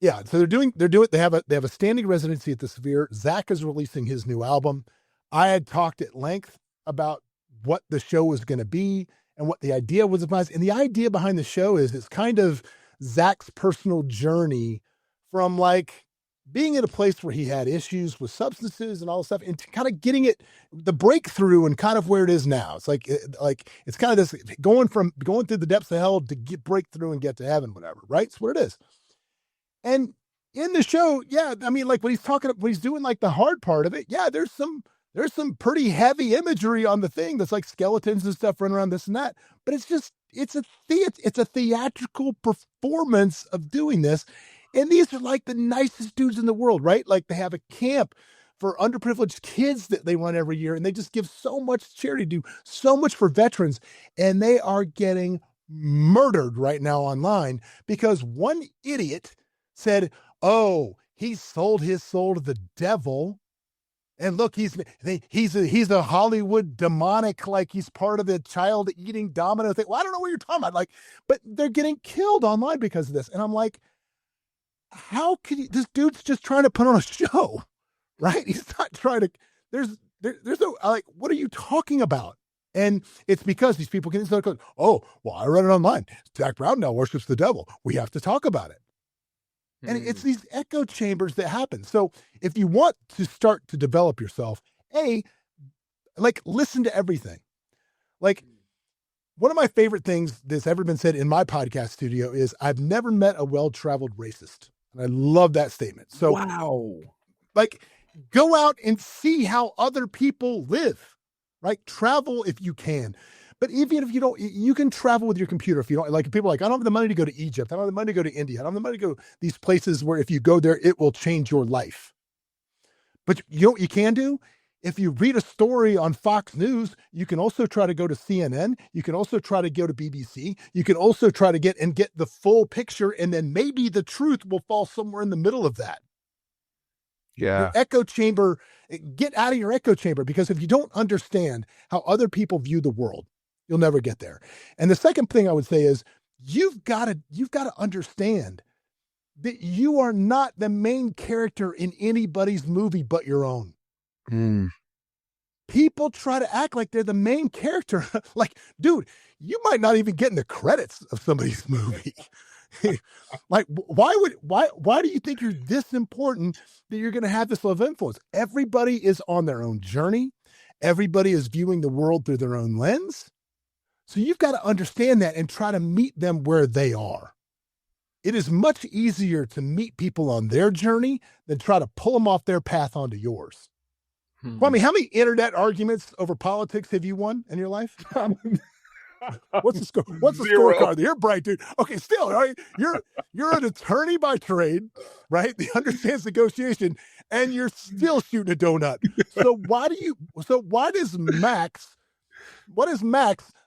Yeah. So they have a standing residency at the Sphere. Zach is releasing his new album. I had talked at length about what the show was going to be and what the idea was about. And the idea behind the show is it's kind of Zach's personal journey from like being in a place where he had issues with substances and all this stuff, and kind of getting the breakthrough and kind of where it is now. It's like it's kind of this going through the depths of hell to get breakthrough and get to heaven, whatever, right? It's what it is. And in the show, yeah, I mean, like when he's doing like the hard part of it, yeah, there's some pretty heavy imagery on the thing that's like skeletons and stuff running around this and that. But it's a theatrical performance of doing this. And these are like the nicest dudes in the world, right? Like they have a camp for underprivileged kids that they run every year, and they just give so much charity, do so much for veterans, and they are getting murdered right now online because one idiot said, oh, he sold his soul to the devil. And look, he's a Hollywood demonic, like he's part of the child eating domino thing. Well, I don't know what you're talking about. Like, but they're getting killed online because of this. And I'm like, how could you, this dude's just trying to put on a show, right? He's not trying to, there's no, like, what are you talking about? And it's because these people can start going, oh, well, I read it online. Zach Brown now worships the devil. We have to talk about it. And it's these echo chambers that happen. So if you want to start to develop yourself, like listen to everything. Like one of my favorite things that's ever been said in my podcast studio is I've never met a well-traveled racist. And I love that statement. So Wow. like go out and see how other people live, right? Travel if you can. But even if you don't, you can travel with your computer. If you don't, like people are like, I don't have the money to go to Egypt. I don't have the money to go to India. I don't have the money to go these places where if you go there, it will change your life. But you know what you can do? If you read a story on Fox News, you can also try to go to CNN. You can also try to go to BBC. You can also try to get the full picture. And then maybe the truth will fall somewhere in the middle of that. Yeah. Your echo chamber, get out of your echo chamber, because if you don't understand how other people view the world, you'll never get there. And the second thing I would say is you've got to understand that you are not the main character in anybody's movie but your own. People try to act like they're the main character. Like, dude, you might not even get in the credits of somebody's movie. Like, why do you think you're this important that you're going to have this level of influence? Everybody is on their own journey. Everybody is viewing the world through their own lens. So you've got to understand that and try to meet them where they are. It is much easier to meet people on their journey than try to pull them off their path onto yours. Kwame, how many internet arguments over politics have you won in your life? What's the score? What's the scorecard? You're bright, dude. Okay, still, right? You're an attorney by trade, right? He understands negotiation, and you're still shooting a donut. So why does Max,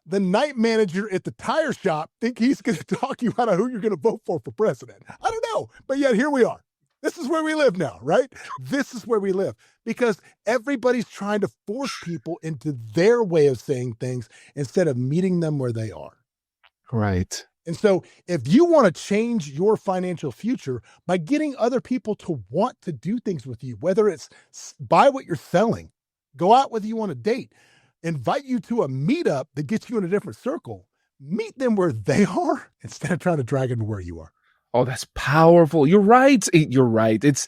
the night manager at the tire shop, think he's going to talk you out of who you're going to vote for president? I don't know, but yet here we are. This is where we live now, right? This is where we live because everybody's trying to force people into their way of saying things instead of meeting them where they are. Right. And so if you want to change your financial future by getting other people to want to do things with you, whether it's buy what you're selling, go out with you on a date, invite you to a meetup that gets you in a different circle, meet them where they are instead of trying to drag them to where you are. Oh, that's powerful. You're right. You're right. It's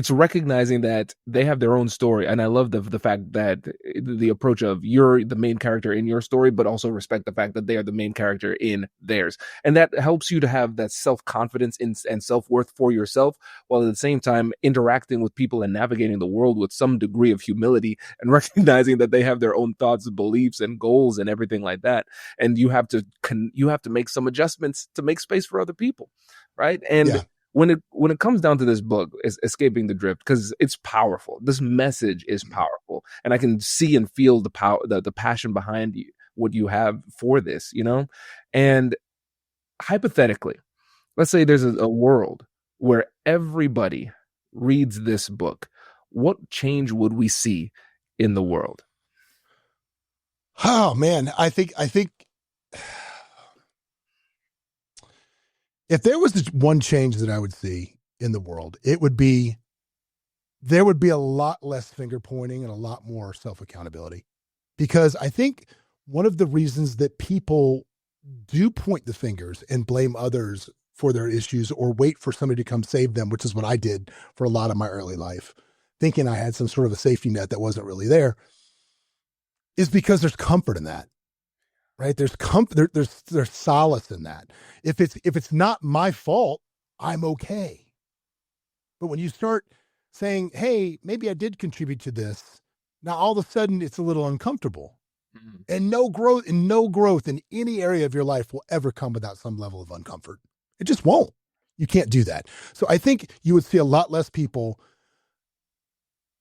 recognizing that they have their own story. And I love the fact that the approach of you're the main character in your story, but also respect the fact that they are the main character in theirs. And that helps you to have that self-confidence and self-worth for yourself, while at the same time interacting with people and navigating the world with some degree of humility and recognizing that they have their own thoughts and beliefs and goals and everything like that. And you have to make some adjustments to make space for other people. Right. And when it comes down to this book, Escaping the Drift, because it's powerful. This message is powerful. And I can see and feel the power, the passion behind you, what you have for this, you know. And hypothetically, let's say there's a world where everybody reads this book. What change would we see in the world? Oh, man, I think if there was one change that I would see in the world, it would be there would be a lot less finger pointing and a lot more self-accountability. Because I think one of the reasons that people do point the fingers and blame others for their issues or wait for somebody to come save them, which is what I did for a lot of my early life, thinking I had some sort of a safety net that wasn't really there, is because there's comfort in that. Right. There's comfort. There's solace in that. If it's not my fault, I'm okay. But when you start saying, hey, maybe I did contribute to this, now all of a sudden it's a little uncomfortable. Mm-hmm. And no growth in any area of your life will ever come without some level of uncomfort. It just won't. You can't do that. So I think you would see a lot less people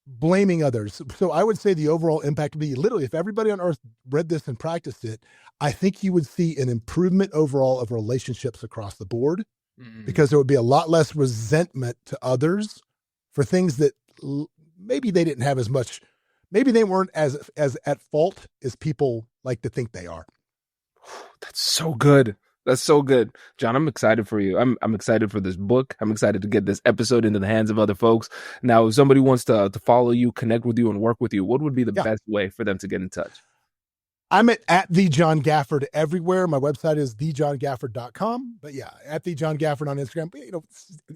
blaming others. So I would say the overall impact would be literally, if everybody on earth read this and practiced it, I think you would see an improvement overall of relationships across the board, because there would be a lot less resentment to others for things that maybe they didn't have as much, maybe they weren't as at fault as people like to think they are. That's so good. That's so good. John, I'm excited for you. I'm excited for this book. I'm excited to get this episode into the hands of other folks. Now, if somebody wants to follow you, connect with you, and work with you, what would be the Yeah. best way for them to get in touch? I'm at the John Gafford everywhere. My website is thejohngafford.com. But yeah, at the John Gafford on Instagram. But,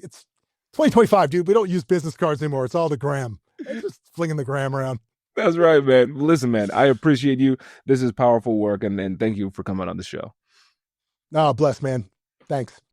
it's 2025, dude. We don't use business cards anymore. It's all the gram. It's just flinging the gram around. That's right, man. Listen, man, I appreciate you. This is powerful work, and thank you for coming on the show. Oh, bless, man. Thanks.